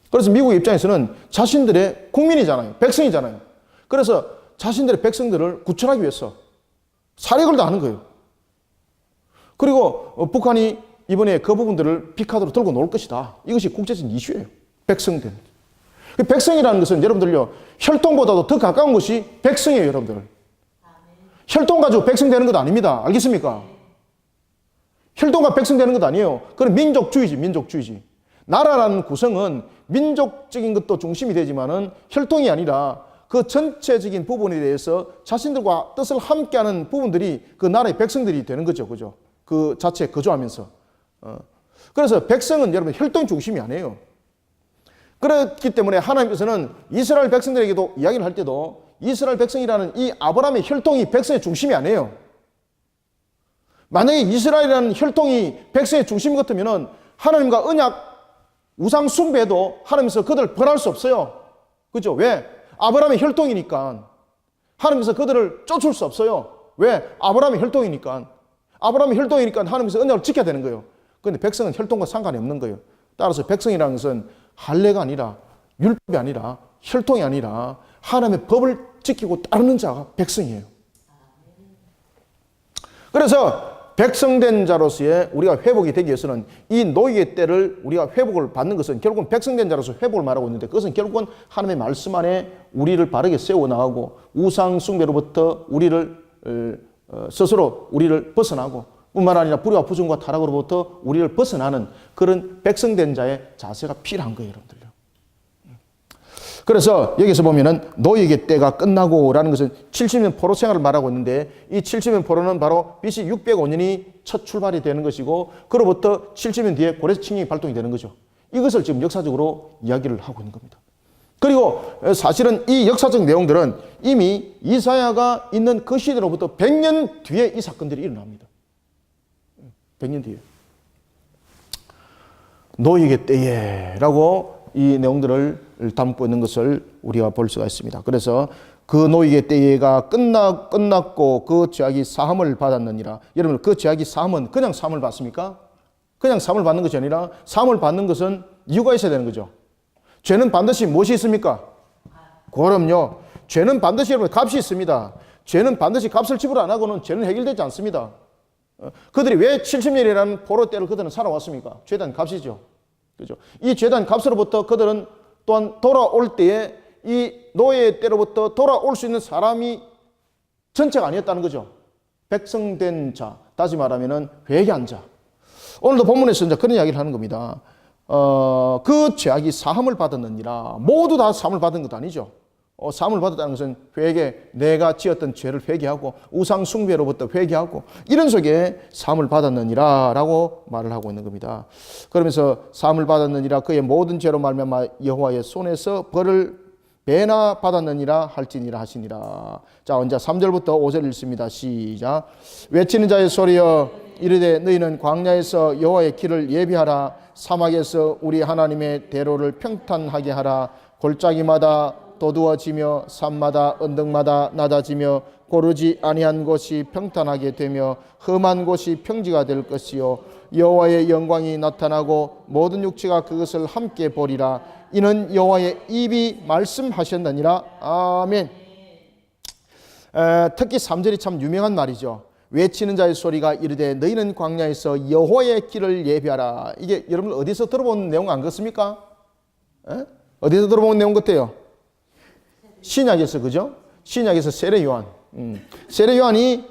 그래서 미국 입장에서는 자신들의 국민이잖아요. 백성이잖아요. 그래서 자신들의 백성들을 구출하기 위해서 사력을 다하는 거예요. 그리고 북한이 이번에 그 부분들을 피카드로 들고 놓을 것이다. 이것이 국제적 이슈예요. 백성된. 백성이라는 것은 여러분들요, 혈통보다도 더 가까운 것이 백성이에요, 여러분들. 혈통 가지고 백성 되는 것 아닙니다. 알겠습니까? 혈통과 백성 되는 것 아니에요. 그건 민족주의지, 민족주의지. 나라라는 구성은 민족적인 것도 중심이 되지만은 혈통이 아니라 그 전체적인 부분에 대해서 자신들과 뜻을 함께하는 부분들이 그 나라의 백성들이 되는 거죠. 그죠? 그 자체에 거주하면서. 그래서 백성은 여러분 혈통 중심이 아니에요. 그렇기 때문에 하나님께서는 이스라엘 백성들에게도 이야기를 할 때도 이스라엘 백성이라는 이 아브라함의 혈통이 백성의 중심이 아니에요. 만약에 이스라엘이라는 혈통이 백성의 중심 같으면 하나님과 언약 우상 숭배도 하나님께서 그들을 벌할 수 없어요. 그죠? 왜? 아브라함의 혈통이니까. 하나님께서 그들을 쫓을 수 없어요. 왜? 아브라함의 혈통이니까. 아브라함의 혈통이니까 하나님께서 언약을 지켜야 되는 거예요. 그런데 백성은 혈통과 상관이 없는 거예요. 따라서 백성이라는 것은 할례가 아니라 율법이 아니라 혈통이 아니라 하나님의 법을 지키고 따르는 자가 백성이에요. 그래서 백성된 자로서의 우리가 회복이 되기 위해서는 이 노예의 때를 우리가 회복을 받는 것은 결국은 백성된 자로서 회복을 말하고 있는데 그것은 결국은 하나님의 말씀 안에 우리를 바르게 세워나가고 우상 숭배로부터 우리를 스스로 우리를 벗어나고 뿐만 아니라 불의와 부정과 타락으로부터 우리를 벗어나는 그런 백성된 자의 자세가 필요한 거예요, 여러분들요. 그래서 여기서 보면은 노예의 때가 끝나고 라는 것은 70년 포로 생활을 말하고 있는데 이 70년 포로는 바로 BC 605년이 첫 출발이 되는 것이고 그로부터 70년 뒤에 고레스칭이 발동이 되는 거죠. 이것을 지금 역사적으로 이야기를 하고 있는 겁니다. 그리고 사실은 이 역사적 내용들은 이미 이사야가 있는 그 시대로부터 100년 뒤에 이 사건들이 일어납니다. 100년 뒤에. 노예의 때에라고 이 내용들을 담고 있는 것을 우리가 볼 수가 있습니다. 그래서 그 노예의 때가 끝났고 그 죄악이 사함을 받았느니라. 여러분 그 죄악이 사함은 그냥 사함을 받습니까? 그냥 사함을 받는 것이 아니라 사함을 받는 것은 이유가 있어야 되는 거죠. 죄는 반드시 무엇이 있습니까? 그럼요. 죄는 반드시 여러분 값이 있습니다. 죄는 반드시 값을 지불 안 하고는 죄는 해결되지 않습니다. 그들이 왜 70년이라는 포로 때를 그들은 살아왔습니까? 죄단 값이죠. 그죠? 이 죄단 값으로부터 그들은 또한 돌아올 때에 이 노예 때로부터 돌아올 수 있는 사람이 전체가 아니었다는 거죠. 백성된 자, 다시 말하면은 회개한 자. 오늘도 본문에서 이제 그런 이야기를 하는 겁니다. 그 죄악이 사함을 받았느니라. 모두 다 사함을 받은 것도 아니죠. 사함을 받았다는 것은 회개, 내가 지었던 죄를 회개하고 우상 숭배로부터 회개하고 이런 속에 사함을 받았느니라 라고 말을 하고 있는 겁니다. 그러면서 사함을 받았느니라 그의 모든 죄로 말미암아 여호와의 손에서 벌을 배나 받았느니라 할지니라 하시니라. 자, 이제 3절부터 5절 읽습니다. 시작. 외치는 자의 소리여 이르되 너희는 광야에서 여호와의 길을 예비하라. 사막에서 우리 하나님의 대로를 평탄하게 하라. 골짜기마다 도두어지며 산마다 언덕마다 낮아지며 고르지 아니한 곳이 평탄하게 되며 험한 곳이 평지가 될 것이요 여호와의 영광이 나타나고 모든 육체가 그것을 함께 보리라. 이는 여호와의 입이 말씀하셨느니라. 아멘. 특히 3절이 참 유명한 말이죠. 외치는 자의 소리가 이르되 너희는 광야에서 여호와의 길을 예비하라. 이게 여러분 어디서 들어본 내용 안 같습니까? 어디서 들어본 내용 같아요? 신약에서, 그죠? 신약에서 세례 요한. 세례 요한이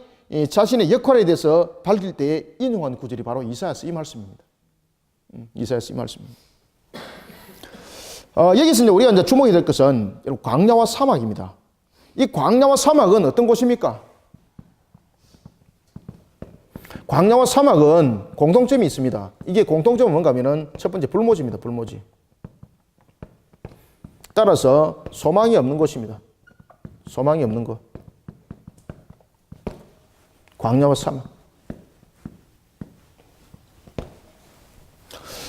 자신의 역할에 대해서 밝힐 때에 인용한 구절이 바로 이사야서 이 말씀입니다. 이사야서 이 말씀입니다. 여기서 이제 우리가 이제 주목이 될 것은 광야와 사막입니다. 이 광야와 사막은 어떤 곳입니까? 광야와 사막은 공통점이 있습니다. 이게 공통점은 뭔가 하면은 첫 번째 불모지입니다. 불모지. 따라서 소망이 없는 곳입니다. 소망이 없는 곳. 광야와 사막.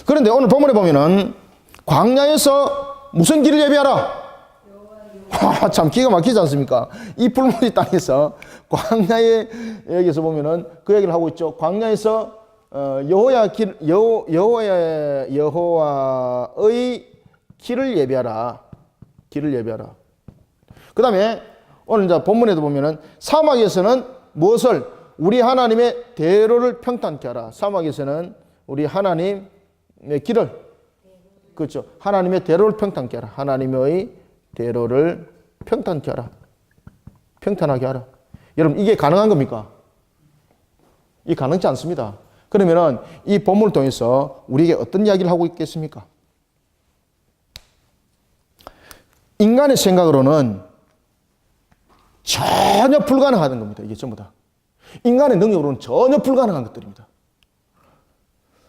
그런데 오늘 본문에 보면은 광야에서 무슨 길을 예비하라? 참 기가 막히지 않습니까? 이 풀무지 땅에서 광야에 여기서 보면은 그 얘기를 하고 있죠. 광야에서 여호와의 길을 예비하라. 길을 예비하라. 그 다음에 오늘 이제 본문에도 보면은 사막에서는 무엇을? 우리 하나님의 대로를 평탄케 하라. 사막에서는 우리 하나님의 길을, 그렇죠. 하나님의 대로를 평탄케 하라. 하나님의 대로를 평탄케 하라. 평탄하게 하라. 여러분, 이게 가능한 겁니까? 이 가능치 않습니다. 그러면은 이 본문을 통해서 우리에게 어떤 이야기를 하고 있겠습니까? 인간의 생각으로는 전혀 불가능한 겁니다. 이게 전부 다. 인간의 능력으로는 전혀 불가능한 것들입니다.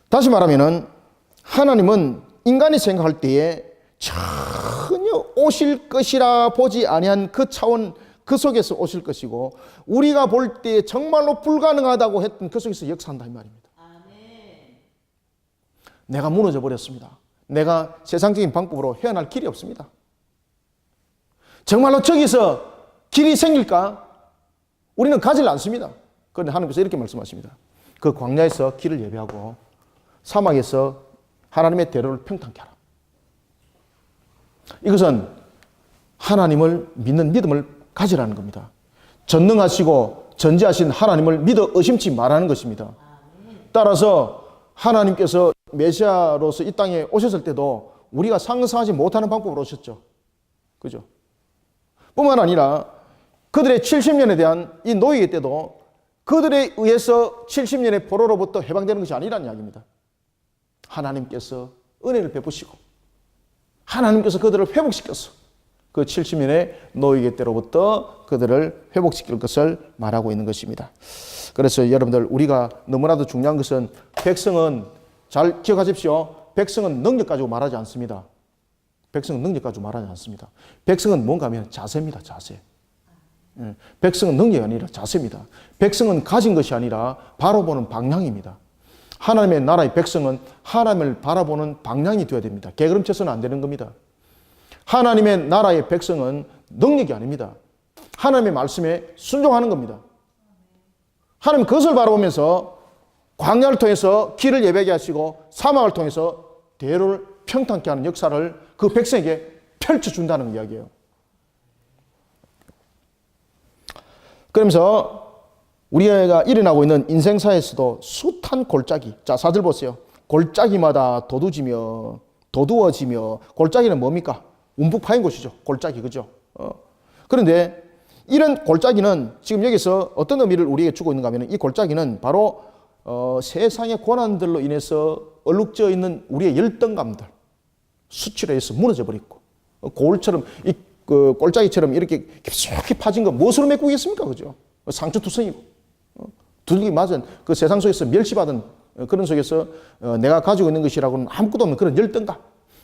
다시 말하면은 하나님은 인간이 생각할 때에 전혀 오실 것이라 보지 아니한 그 차원 그 속에서 오실 것이고 우리가 볼 때 정말로 불가능하다고 했던 그 속에서 역사한다 이 말입니다. 내가 무너져 버렸습니다. 내가 세상적인 방법으로 헤어날 길이 없습니다. 정말로 저기서 길이 생길까? 우리는 가지 않습니다. 그런데 하나님께서 이렇게 말씀하십니다. 그 광야에서 길을 예비하고 사막에서 하나님의 대로를 평탄케 하라. 이것은 하나님을 믿는 믿음을 가지라는 겁니다. 전능하시고 전지하신 하나님을 믿어 의심치 말하는 것입니다. 따라서 하나님께서 메시아로서 이 땅에 오셨을 때도 우리가 상상하지 못하는 방법으로 오셨죠. 그죠? 뿐만 아니라 그들의 70년에 대한 이 노예 때도 그들에 의해서 70년의 포로로부터 해방되는 것이 아니라는 이야기입니다. 하나님께서 은혜를 베푸시고 하나님께서 그들을 회복시켰어. 그 70년의 노예 때로부터 그들을 회복시킬 것을 말하고 있는 것입니다. 그래서 여러분들 우리가 너무나도 중요한 것은 백성은 잘 기억하십시오. 백성은 능력 가지고 말하지 않습니다. 백성은 능력 가지고 말하지 않습니다. 백성은 뭔가 하면 자세입니다. 자세. 백성은 능력이 아니라 자세입니다. 백성은 가진 것이 아니라 바라보는 방향입니다. 하나님의 나라의 백성은 하나님을 바라보는 방향이 되어야 됩니다. 게으름쳐서는 안 되는 겁니다. 하나님의 나라의 백성은 능력이 아닙니다. 하나님의 말씀에 순종하는 겁니다. 하나님 그것을 바라보면서 광야를 통해서 길을 예배하게 하시고 사막을 통해서 대로를 평탄케 하는 역사를 그 백성에게 펼쳐준다는 이야기예요. 그러면서 우리가 일어나고 있는 인생사에서도 숱한 골짜기. 자, 4절 보세요. 골짜기마다 도두어지며 골짜기는 뭡니까? 움푹 파인 곳이죠. 골짜기, 그죠? 그런데 이런 골짜기는 지금 여기서 어떤 의미를 우리에게 주고 있는가 하면 이 골짜기는 바로 세상의 고난들로 인해서 얼룩져 있는 우리의 열등감들, 수치로 해서 무너져 버리고 고울처럼 이 골짜기처럼 이렇게 깊숙이 파진 거 무엇으로 메꾸겠습니까? 그죠? 상처투성이고 두들기 맞은 그 세상 속에서 멸시받은 그런 속에서 내가 가지고 있는 것이라고는 아무것도 없는 그런 열등감,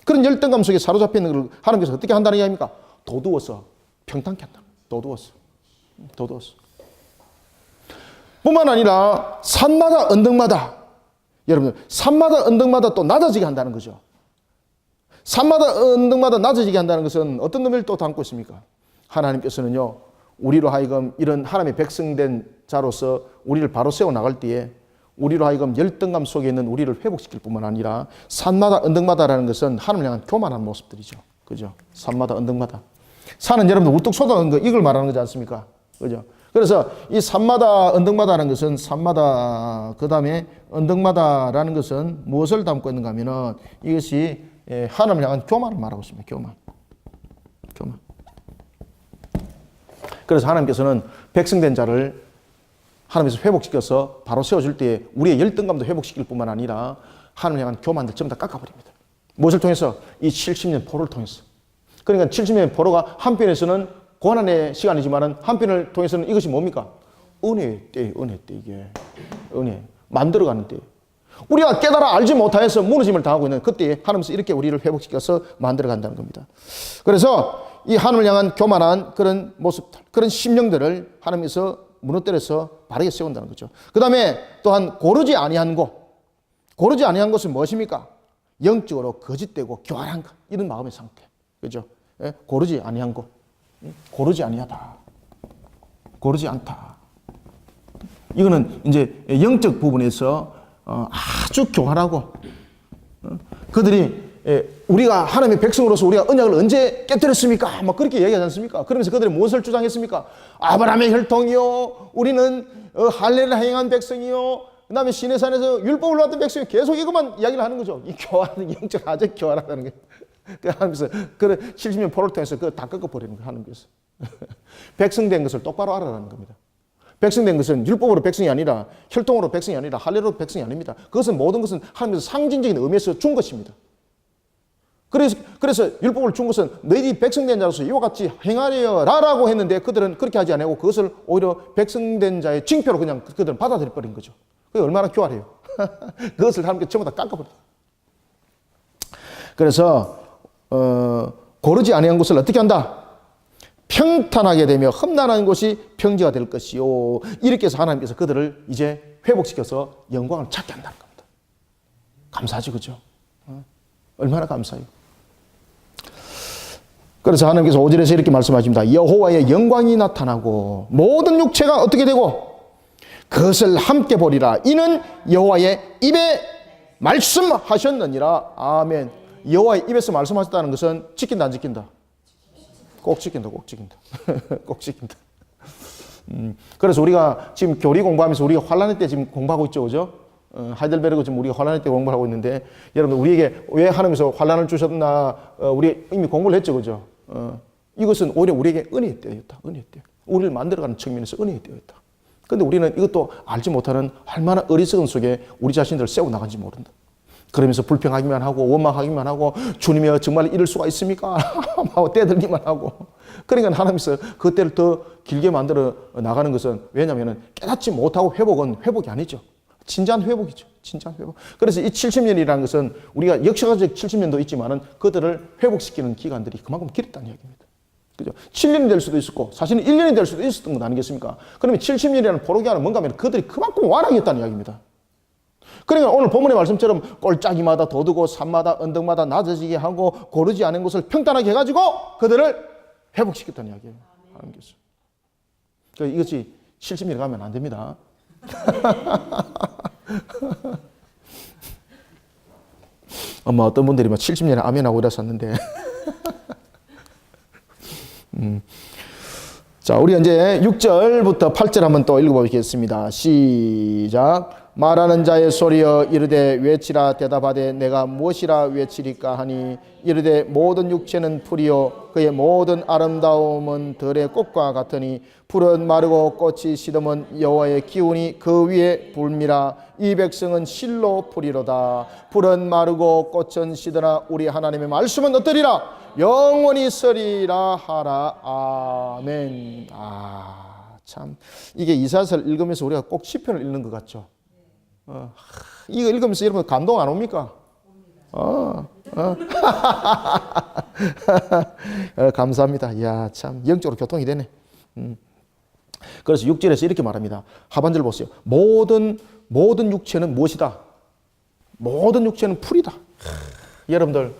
그런 열등감 속에 사로잡혀 있는 걸 하나님께서 어떻게 한다는 이야기입니까? 도두어서 평탄케 한다. 도두어서 뿐만 아니라 산마다 언덕마다, 여러분들 산마다 언덕마다 또 낮아지게 한다는 거죠. 산마다 언덕마다 낮아지게 한다는 것은 어떤 의미를 또 담고 있습니까? 하나님께서는요 우리로 하여금 이런 하나님의 백성된 자로서 우리를 바로 세워 나갈 때에 우리로 하여금 열등감 속에 있는 우리를 회복시킬 뿐만 아니라 산마다 언덕마다라는 것은 하나님을 향한 교만한 모습들이죠. 그죠? 산마다 언덕마다. 산은 여러분들 우뚝 솟아오는 거 이걸 말하는 거지 않습니까? 그죠? 그래서 이 산마다 언덕마다라는 것은 산마다 그 다음에 언덕마다라는 것은 무엇을 담고 있는가 하면은 이것이 하나님을 향한 교만을 말하고 있습니다. 교만. 그래서 하나님께서는 백성된 자를 하나님께서 회복시켜서 바로 세워줄 때 우리의 열등감도 회복시킬 뿐만 아니라 하나님을 향한 교만들 전부 다 깎아버립니다. 무엇을 통해서? 이 70년 포로를 통해서. 그러니까 70년 포로가 한편에서는 고난의 시간이지만 한편을 통해서는 이것이 뭡니까? 은혜의 때, 이게. 은혜. 만들어가는 때. 우리가 깨달아 알지 못하여서 무너짐을 당하고 있는 그때에 하나님께서 이렇게 우리를 회복시켜서 만들어간다는 겁니다. 그래서 이 하나님을 향한 교만한 그런 모습들, 그런 심령들을 하나님께서 무너뜨려서 바르게 세운다는 거죠. 그 다음에 또한 고르지 아니한 곳. 고르지 아니한 곳은 무엇입니까? 영적으로 거짓되고 교활한 것, 이런 마음의 상태. 그죠? 예? 고르지 아니한 거. 고르지 아니하다. 고르지 않다. 이거는 이제 영적 부분에서 아주 교활하고, 그들이 우리가 하나님의 백성으로서 우리가 언약을 언제 깨뜨렸습니까? 막 그렇게 얘기하지 않습니까? 그러면서 그들이 무엇을 주장했습니까? 아브라함의 혈통이요, 우리는 할례를 행한 백성이요, 그 다음에 시내산에서 율법을 받은 백성이, 계속 이것만 이야기를 하는 거죠. 이 교활한, 영적 아주 교활하다는 게. 하면서 그래 70년 포로를 통해서 그거 다 꺾어버리는 거예요. 하나님께서. 백성된 것을 똑바로 알아라는 겁니다. 백성된 것은 율법으로 백성이 아니라, 혈통으로 백성이 아니라, 할례로 백성이 아닙니다. 그것은, 모든 것은 하나님께서 상징적인 의미에서 준 것입니다. 그래서 율법을 준 것은 너희들이 백성된 자로서 이와 같이 행하려라라고 했는데, 그들은 그렇게 하지 아니하고 그것을 오히려 백성된 자의 징표로 그냥 그들은 받아들여 버린 거죠. 그게 얼마나 교활해요. 그것을 하나님께서 전부 다 깎아버려요. 그래서 고르지 아니한 것을 어떻게 한다? 평탄하게 되며 험난한 것이 평지가 될 것이요. 이렇게 해서 하나님께서 그들을 이제 회복시켜서 영광을 찾게 한다는 겁니다. 감사하지, 그죠? 얼마나 감사해요. 그래서 하나님께서 5절에서 이렇게 말씀하십니다. 여호와의 영광이 나타나고 모든 육체가 어떻게 되고 그것을 함께 보리라. 이는 여호와의 입에 말씀하셨느니라. 아멘. 여호와의 입에서 말씀하셨다는 것은 지킨다, 안 지킨다? 꼭 지킨다, 꼭 지킨다. 꼭 지킨다. 그래서 우리가 지금 교리 공부하면서 우리가 환란의 때 지금 공부하고 있죠, 그죠? 하이델베르그 지금 우리가 환란의 때 공부를 하고 있는데, 여러분 우리에게 왜 하나님께서 환란을 주셨나, 우리 이미 공부를 했죠, 그죠? 이것은 오히려 우리에게 은혜의 때였다, 은혜의 때. 우리를 만들어가는 측면에서 은혜의 때였다. 근데 우리는 이것도 알지 못하는 얼마나 어리석은 속에 우리 자신들을 세워 나간지 모른다. 그러면서 불평하기만 하고 원망하기만 하고, 주님이여 정말 이럴 수가 있습니까? 하고 떼들기만 하고. 그러니까 하나님께서 그 때를 더 길게 만들어 나가는 것은, 왜냐하면 깨닫지 못하고 회복은 회복이 아니죠. 진지한 회복이죠. 진지한 회복. 그래서 이 70년이라는 것은 우리가 역사적 70년도 있지만은 그들을 회복시키는 기간들이 그만큼 길었다는 이야기입니다. 그죠? 7년이 될 수도 있었고, 사실은 1년이 될 수도 있었던 것 아니겠습니까? 그러면 70년이라는 포로기간은 뭔가 하면 그들이 그만큼 완악했다는 이야기입니다. 그러니까 오늘 본문의 말씀처럼 꼴짜기마다 돋우고 산마다 언덕마다 낮아지게 하고 고르지 않은 것을 평탄하게 해가지고 그들을 회복시켰다는 이야기예요. 하나님께서. 그러니까 이것이 70년 가면 안 됩니다. 엄마 어떤 분들이 막 70년에 아멘하고 이랬었는데. 자, 우리 이제 6절부터 8절 한번 또 읽어보겠습니다. 시작. 말하는 자의 소리여 이르되 외치라. 대답하되 내가 무엇이라 외치리까 하니, 이르되 모든 육체는 풀이요 그의 모든 아름다움은 들의 꽃과 같으니, 풀은 마르고 꽃이 시듬은 여호와의 기운이 그 위에 불미라. 이 백성은 실로 풀이로다. 풀은 마르고 꽃은 시드나 우리 하나님의 말씀은 어떠리라? 영원히 서리라 하라. 아멘. 참 이게 이사야서를 읽으면서 우리가 꼭 시편을 읽는 것 같죠? 이거 읽으면서 여러분 감동 안 옵니까? 감사합니다. 이야, 참 영적으로 교통이 되네. 그래서 6절에서 이렇게 말합니다. 하반절 보세요. 모든 육체는 무엇이다? 모든 육체는 풀이다. 여러분들,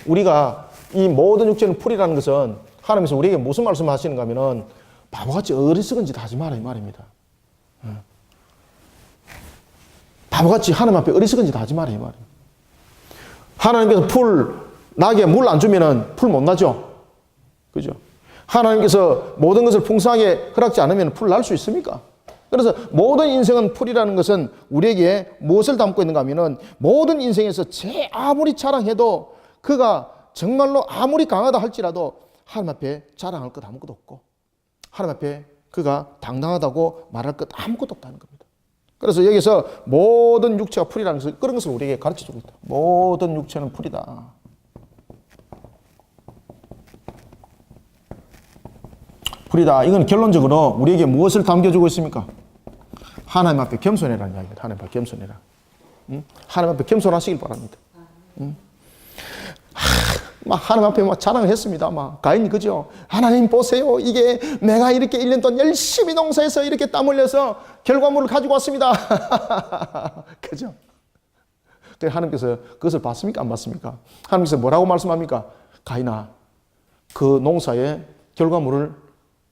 우리가 이 모든 육체는 풀이라는 것은 하나님께서 우리에게 무슨 말씀을 하시는가 하면은, 바보같이 어리석은 짓 하지 마라 이 말입니다. 바보같이 하나님 앞에 어리석은 짓 하지 마라 이 말이에요. 하나님께서 나게 물 안 주면은 풀 못 나죠? 그죠? 하나님께서 모든 것을 풍성하게 허락지 않으면 풀 날 수 있습니까? 그래서 모든 인생은 풀이라는 것은 우리에게 무엇을 담고 있는가 하면은, 모든 인생에서 아무리 자랑해도, 그가 정말로 아무리 강하다 할지라도 하나님 앞에 자랑할 것 아무것도 없고, 하나님 앞에 그가 당당하다고 말할 것 아무것도 없다는 겁니다. 그래서 여기서 모든 육체가 풀이라는 것을, 그런 것을 우리에게 가르쳐주고 있다. 모든 육체는 풀이다. 풀이다. 이건 결론적으로 우리에게 무엇을 담겨주고 있습니까? 하나님 앞에 겸손해라는 이야기입니다. 하나님 앞에 겸손해라. 하나님 앞에 겸손하시길 바랍니다. 하나님 앞에 자랑을 했습니다. 가인이 그죠? 하나님 보세요. 이게 내가 이렇게 1년 동안 열심히 농사해서 이렇게 땀 흘려서 결과물을 가지고 왔습니다. 그죠? 그래 하나님께서 그것을 봤습니까? 안 봤습니까? 하나님께서 뭐라고 말씀합니까? 가인아, 그 농사의 결과물을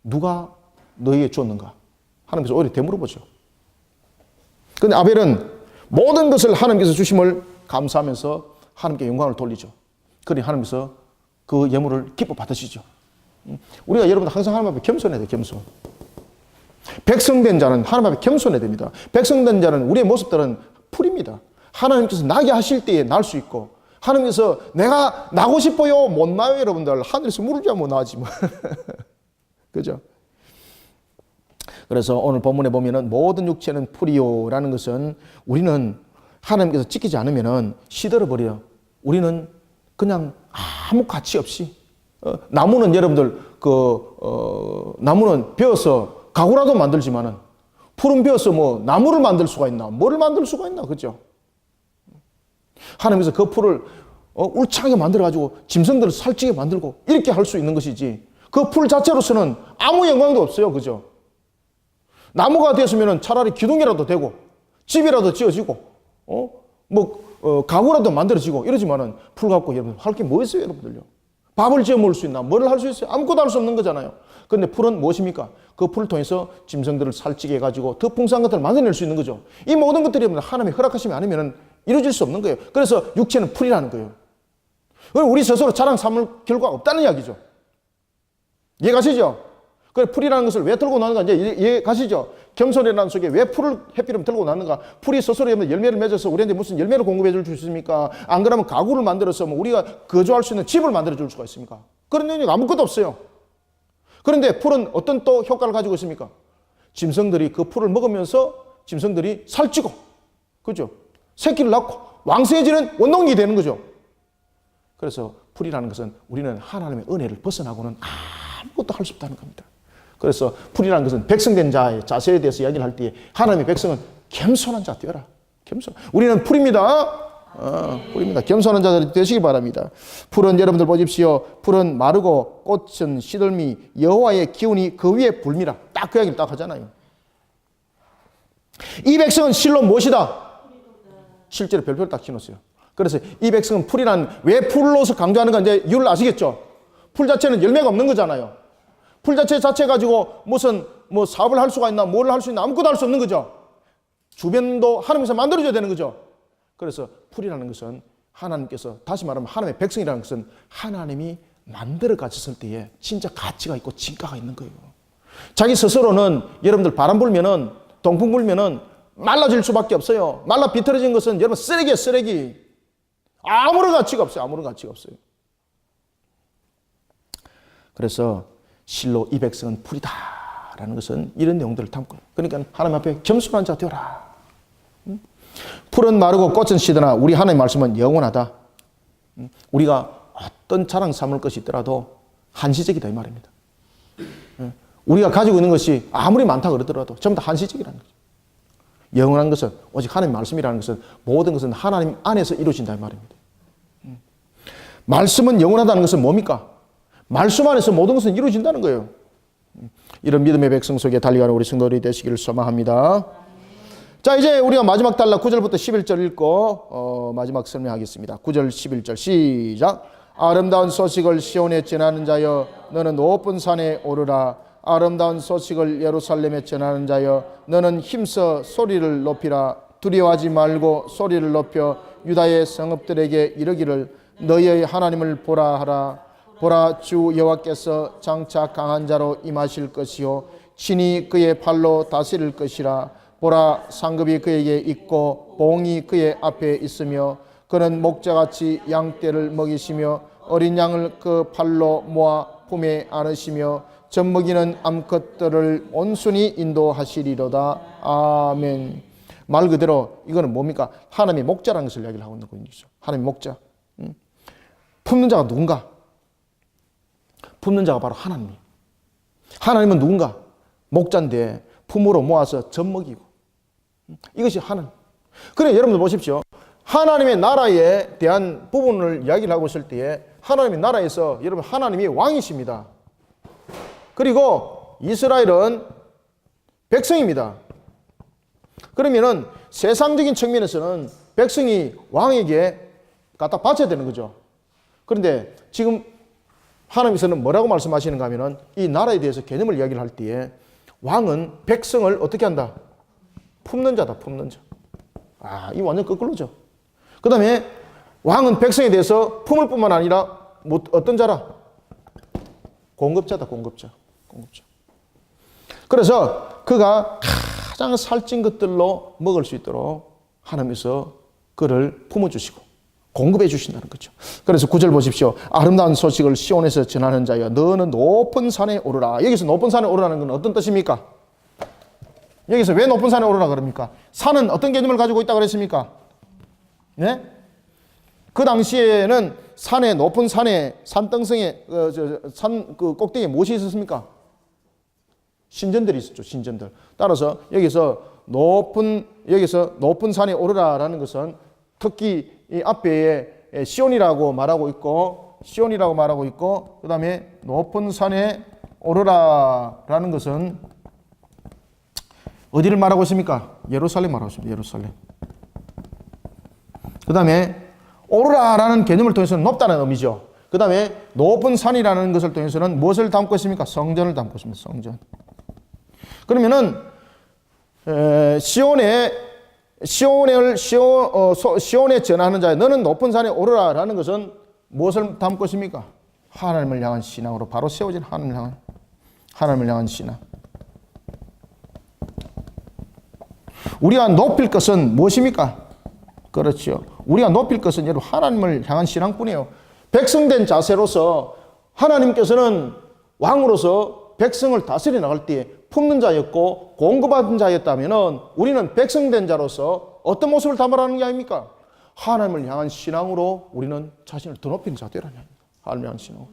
누가 너희에게 줬는가? 하나님께서 오히려 되물어보죠. 그런데 아벨은 모든 것을 하나님께서 주심을 감사하면서 하나님께 영광을 돌리죠. 그러니 하나님께서 그 예물을 기뻐 받으시죠. 우리가 여러분들 항상 하나님 앞에 겸손해야 돼요. 겸손. 백성된 자는 하나님 앞에 겸손해야 됩니다. 백성된 자는 우리의 모습들은 풀입니다. 하나님께서 나게 하실 때에 날 수 있고, 하나님께서 내가 나고 싶어요 못 나요. 여러분들 하늘에서 물을 줘 못 나지 뭐. 그죠? 그래서 오늘 본문에 보면은 모든 육체는 풀이요라는 것은 우리는 하나님께서 지키지 않으면은 시들어버려요. 우리는 그냥 아무 가치 없이, 나무는 여러분들 나무는 베어서 가구라도 만들지만은 풀은 베어서 뭐 나무를 만들 수가 있나? 뭐를 만들 수가 있나? 그죠? 하나님께서 그 풀을 울창하게 만들어가지고 짐승들을 살찌게 만들고 이렇게 할 수 있는 것이지, 그 풀 자체로서는 아무 영광도 없어요. 그죠? 나무가 됐으면 차라리 기둥이라도 되고 집이라도 지어지고 가구라도 만들어지고 이러지만은 풀 갖고 여러분 할 게 뭐 있어요? 여러분들요. 밥을 지어 먹을 수 있나? 뭘 할 수 있어요? 아무것도 할 수 없는 거잖아요. 그런데 풀은 무엇입니까? 그 풀을 통해서 짐승들을 살찌게 해가지고 더 풍성한 것들을 만들어낼 수 있는 거죠. 이 모든 것들이 하나님이 허락하시면 아니면 이루어질 수 없는 거예요. 그래서 육체는 풀이라는 거예요. 우리 스스로 자랑 삼을 결과가 없다는 이야기죠. 이해가시죠? 그 풀이라는 것을 왜 들고 나는가 이제 이해가시죠? 겸손이라는 속에 왜 풀을 해피름 들고 나는가? 풀이 스스로 열매를 맺어서 우리한테 무슨 열매를 공급해 줄 수 있습니까? 안 그러면 가구를 만들어서 우리가 거주할 수 있는 집을 만들어 줄 수가 있습니까? 그런 의미가 아무것도 없어요. 그런데 풀은 어떤 또 효과를 가지고 있습니까? 짐승들이 그 풀을 먹으면서 짐승들이 살찌고, 그죠? 새끼를 낳고 왕성해지는 원동력이 되는 거죠. 그래서 풀이라는 것은 우리는 하나님의 은혜를 벗어나고는 아무것도 할 수 없다는 겁니다. 그래서 풀이라는 것은 백성된 자의 자세에 대해서 이야기를 할 때 하나님의 백성은 겸손한 자 되어라. 겸손. 우리는 풀입니다. 풀입니다. 겸손한 자들이 되시기 바랍니다. 풀은 여러분들 보십시오. 풀은 마르고 꽃은 시들미, 여호와의 기운이 그 위에 불미라. 딱 그 이야기를 딱 하잖아요. 이 백성은 실로 무엇이다? 실제로 별표를 딱 치놓았어요. 그래서 이 백성은 풀이란, 왜 풀로서 강조하는가 이제 이유를 아시겠죠? 풀 자체는 열매가 없는 거잖아요. 풀 자체 가지고 무슨 사업을 할 수가 있나, 뭘 할 수 있나, 아무것도 할 수 없는 거죠. 주변도 하나님께서 만들어줘야 되는 거죠. 그래서 풀이라는 것은 하나님께서, 다시 말하면 하나님의 백성이라는 것은 하나님이 만들어 가셨을 때에 진짜 가치가 있고 진가가 있는 거예요. 자기 스스로는 여러분들 바람 불면은, 동풍 불면은 말라질 수밖에 없어요. 말라 비틀어진 것은 여러분 쓰레기예요, 쓰레기. 아무런 가치가 없어요. 아무런 가치가 없어요. 그래서 실로 이 백성은 풀이다라는 것은 이런 내용들을 담고, 그러니까 하나님 앞에 겸손한 자 되어라. 풀은 마르고 꽃은 시드나 우리 하나님 말씀은 영원하다. 우리가 어떤 자랑 삼을 것이 있더라도 한시적이다 이 말입니다. 우리가 가지고 있는 것이 아무리 많다 그러더라도 전부 다 한시적이라는 거죠. 영원한 것은 오직 하나님 말씀이라는 것은 모든 것은 하나님 안에서 이루어진다 이 말입니다. 말씀은 영원하다는 것은 뭡니까? 말씀 안에서 모든 것은 이루어진다는 거예요. 이런 믿음의 백성 속에 달려가는 우리 성도들이 되시기를 소망합니다. 자, 이제 우리가 마지막 단락 9절부터 11절 읽고 마지막 설명하겠습니다. 9절 11절 시작. 아름다운 소식을 시온에 전하는 자여 너는 높은 산에 오르라. 아름다운 소식을 예루살렘에 전하는 자여 너는 힘써 소리를 높이라. 두려워하지 말고 소리를 높여 유다의 성읍들에게 이르기를 너희의 하나님을 보라 하라. 보라, 주 여호와께서 장차 강한 자로 임하실 것이요 친히 그의 팔로 다스릴 것이라. 보라, 상급이 그에게 있고 봉이 그의 앞에 있으며 그는 목자같이 양떼를 먹이시며 어린 양을 그 팔로 모아 품에 안으시며 젖먹이는 암컷들을 온순히 인도하시리로다. 아멘. 말 그대로 이거는 뭡니까? 하나님의 목자라는 것을 이야기를 하고 있는 것이죠. 하나님의 목자. 품는 자가 누군가? 품는 자가 바로 하나님이에요. 하나님은 누군가? 목자인데 품으로 모아서 젖먹이고. 이것이 하나님. 그래 여러분들 보십시오. 하나님의 나라에 대한 부분을 이야기를 하고 있을 때에 하나님의 나라에서 여러분 하나님이 왕이십니다. 그리고 이스라엘은 백성입니다. 그러면은 세상적인 측면에서는 백성이 왕에게 갖다 바쳐야 되는 거죠. 그런데 지금 하나님께서는 뭐라고 말씀하시는가 하면은 이 나라에 대해서 개념을 이야기를 할 때에 왕은 백성을 어떻게 한다? 품는 자다, 품는 자. 이 완전 거꾸로죠. 그 다음에 왕은 백성에 대해서 품을 뿐만 아니라 어떤 자라? 공급자다, 공급자. 그래서 그가 가장 살찐 것들로 먹을 수 있도록 하나님께서 그를 품어주시고 공급해 주신다는 거죠. 그래서 9절 보십시오. 아름다운 소식을 시온에서 전하는 자여 너는 높은 산에 오르라. 여기서 높은 산에 오르라는 건 어떤 뜻입니까? 여기서 왜 높은 산에 오르라 그럽니까? 산은 어떤 개념을 가지고 있다고 그랬습니까? 네? 그 당시에는 산에, 높은 산에, 산등성에, 산 꼭대기에 무엇이 있었습니까? 신전들이 있었죠, 신전들. 따라서 여기서 높은 산에 오르라라는 것은 특히 이 앞에 시온이라고 말하고 있고, 그 다음에 높은 산에 오르라라는 것은 어디를 말하고 있습니까? 예루살렘 말하고 있습니다, 예루살렘. 그 다음에 오르라라는 개념을 통해서는 높다는 의미죠. 그 다음에 높은 산이라는 것을 통해서는 무엇을 담고 있습니까? 성전을 담고 있습니다, 성전. 그러면은 시온에 전하는 자야 너는 높은 산에 오르라라는 것은 무엇을 담고 있습니까? 하나님을 향한 신앙으로 바로 세워진 하나님을 향한 신앙. 우리가 높일 것은 무엇입니까? 그렇죠. 우리가 높일 것은 여러분 하나님을 향한 신앙뿐이에요. 백성된 자세로서 하나님께서는 왕으로서 백성을 다스려 나갈 때 품는 자였고 공급받은 자였다면 우리는 백성된 자로서 어떤 모습을 담으라는 게 아닙니까? 하나님을 향한 신앙으로 우리는 자신을 더 높이는 자가 되라는 겁니다. 하나님을 향한 신앙으로.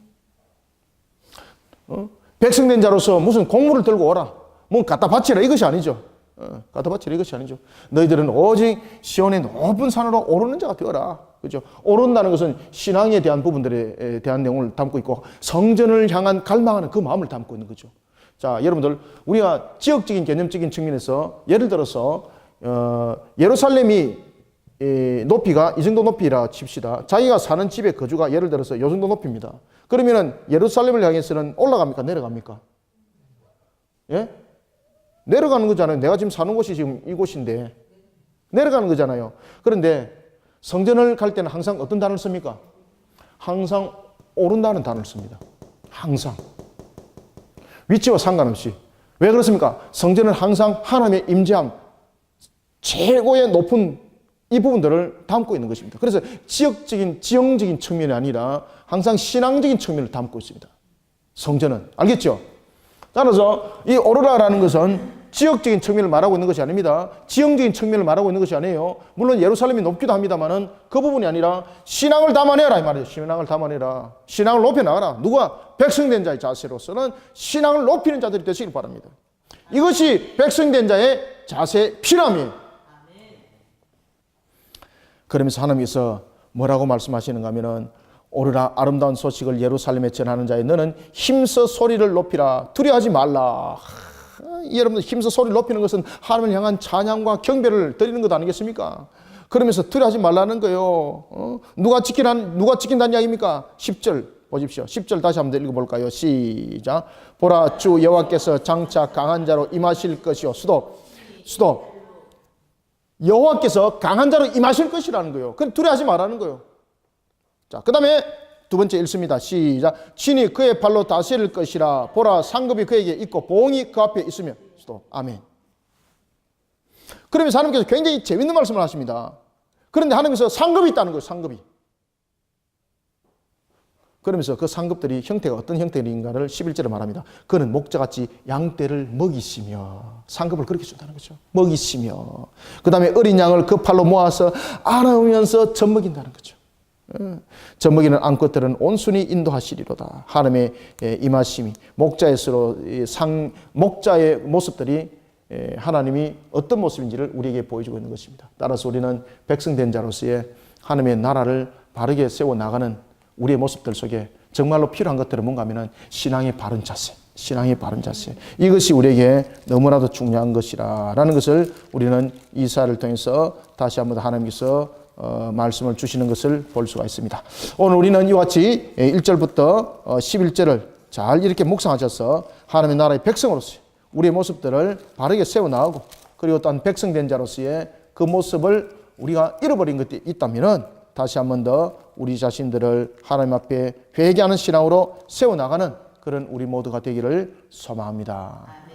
백성된 자로서 무슨 공물을 들고 오라, 뭐 갖다 바치라 이것이 아니죠. 갖다 바치라 이것이 아니죠. 너희들은 오직 시온의 높은 산으로 오르는 자가 되어라. 그죠? 오른다는 것은 신앙에 대한 부분들에 대한 내용을 담고 있고 성전을 향한 갈망하는 그 마음을 담고 있는 거죠. 자, 여러분들 우리가 지역적인 개념적인 측면에서 예를 들어서 예루살렘이 높이가 이 정도 높이라 칩시다. 자기가 사는 집의 거주가 예를 들어서 이 정도 높이입니다. 그러면은 예루살렘을 향해서는 올라갑니까? 내려갑니까? 예? 내려가는 거잖아요. 내가 지금 사는 곳이 지금 이곳인데 내려가는 거잖아요. 그런데 성전을 갈 때는 항상 어떤 단어를 씁니까? 항상 오른다는 단어를 씁니다. 항상. 위치와 상관없이. 왜 그렇습니까? 성전은 항상 하나님의 임재함, 최고의 높은 이 부분들을 담고 있는 것입니다. 그래서 지형적인 측면이 아니라 항상 신앙적인 측면을 담고 있습니다. 성전은. 알겠죠? 따라서 이 오르라라는 것은 지역적인 측면을 말하고 있는 것이 아닙니다. 지형적인 측면을 말하고 있는 것이 아니에요. 물론 예루살렘이 높기도 합니다만은 그 부분이 아니라 신앙을 담아내라 이 말이죠. 신앙을 담아내라. 신앙을 높여나가라. 누가? 백성된 자의 자세로서는 신앙을 높이는 자들이 되시길 바랍니다. 이것이 백성된 자의 자세 피라미드. 그러면서 하나님께서 뭐라고 말씀하시는가 하면은 오르라 아름다운 소식을 예루살렘에 전하는 자여 너는 힘써 소리를 높이라. 두려워하지 말라. 여러분들 힘써 소리를 높이는 것은 하나님을 향한 찬양과 경배를 드리는 것 아니겠습니까? 그러면서 두려워하지 말라는 거예요. 누가 지킨다는 이야기입니까? 10절 보십시오. 10절 다시 한번 읽어볼까요? 시작. 보라 주 여호와께서 장차 강한 자로 임하실 것이요. 수도. 여호와께서 강한 자로 임하실 것이라는 거예요. 그럼 두려워하지 말라는 거예요. 자, 그 다음에 두 번째 읽습니다. 시작. 친히 그의 발로 다스릴 것이라. 보라 상급이 그에게 있고 보응이 그 앞에 있으며. 아멘. 그러면서 하나님께서 굉장히 재밌는 말씀을 하십니다. 그런데 하나님께서 상급이 있다는 거예요. 상급이. 그러면서 그 상급들이 형태가 어떤 형태인가를 11절에 말합니다. 그는 목자같이 양떼를 먹이시며. 상급을 그렇게 준다는 거죠. 먹이시며. 그 다음에 어린 양을 그 팔로 모아서 안으면서 젖먹인다는 거죠. 젖먹이는 암컷들은 온순히 인도하시리로다. 하나님의 임하심이 목자의 모습들이 하나님이 어떤 모습인지를 우리에게 보여주고 있는 것입니다. 따라서 우리는 백성된 자로서의 하나님의 나라를 바르게 세워나가는 우리의 모습들 속에 정말로 필요한 것들은 뭔가 하면은 신앙의 바른 자세, 신앙의 바른 자세. 이것이 우리에게 너무나도 중요한 것이라는 것을 우리는 이사를 통해서 다시 한번 하나님께서 말씀을 주시는 것을 볼 수가 있습니다. 오늘 우리는 이와 같이 1절부터 11절을 잘 이렇게 묵상하셔서 하나님의 나라의 백성으로서 우리의 모습들을 바르게 세워나가고 그리고 또한 백성된 자로서의 그 모습을 우리가 잃어버린 것들이 있다면 다시 한번 더 우리 자신들을 하나님 앞에 회개하는 신앙으로 세워나가는 그런 우리 모두가 되기를 소망합니다.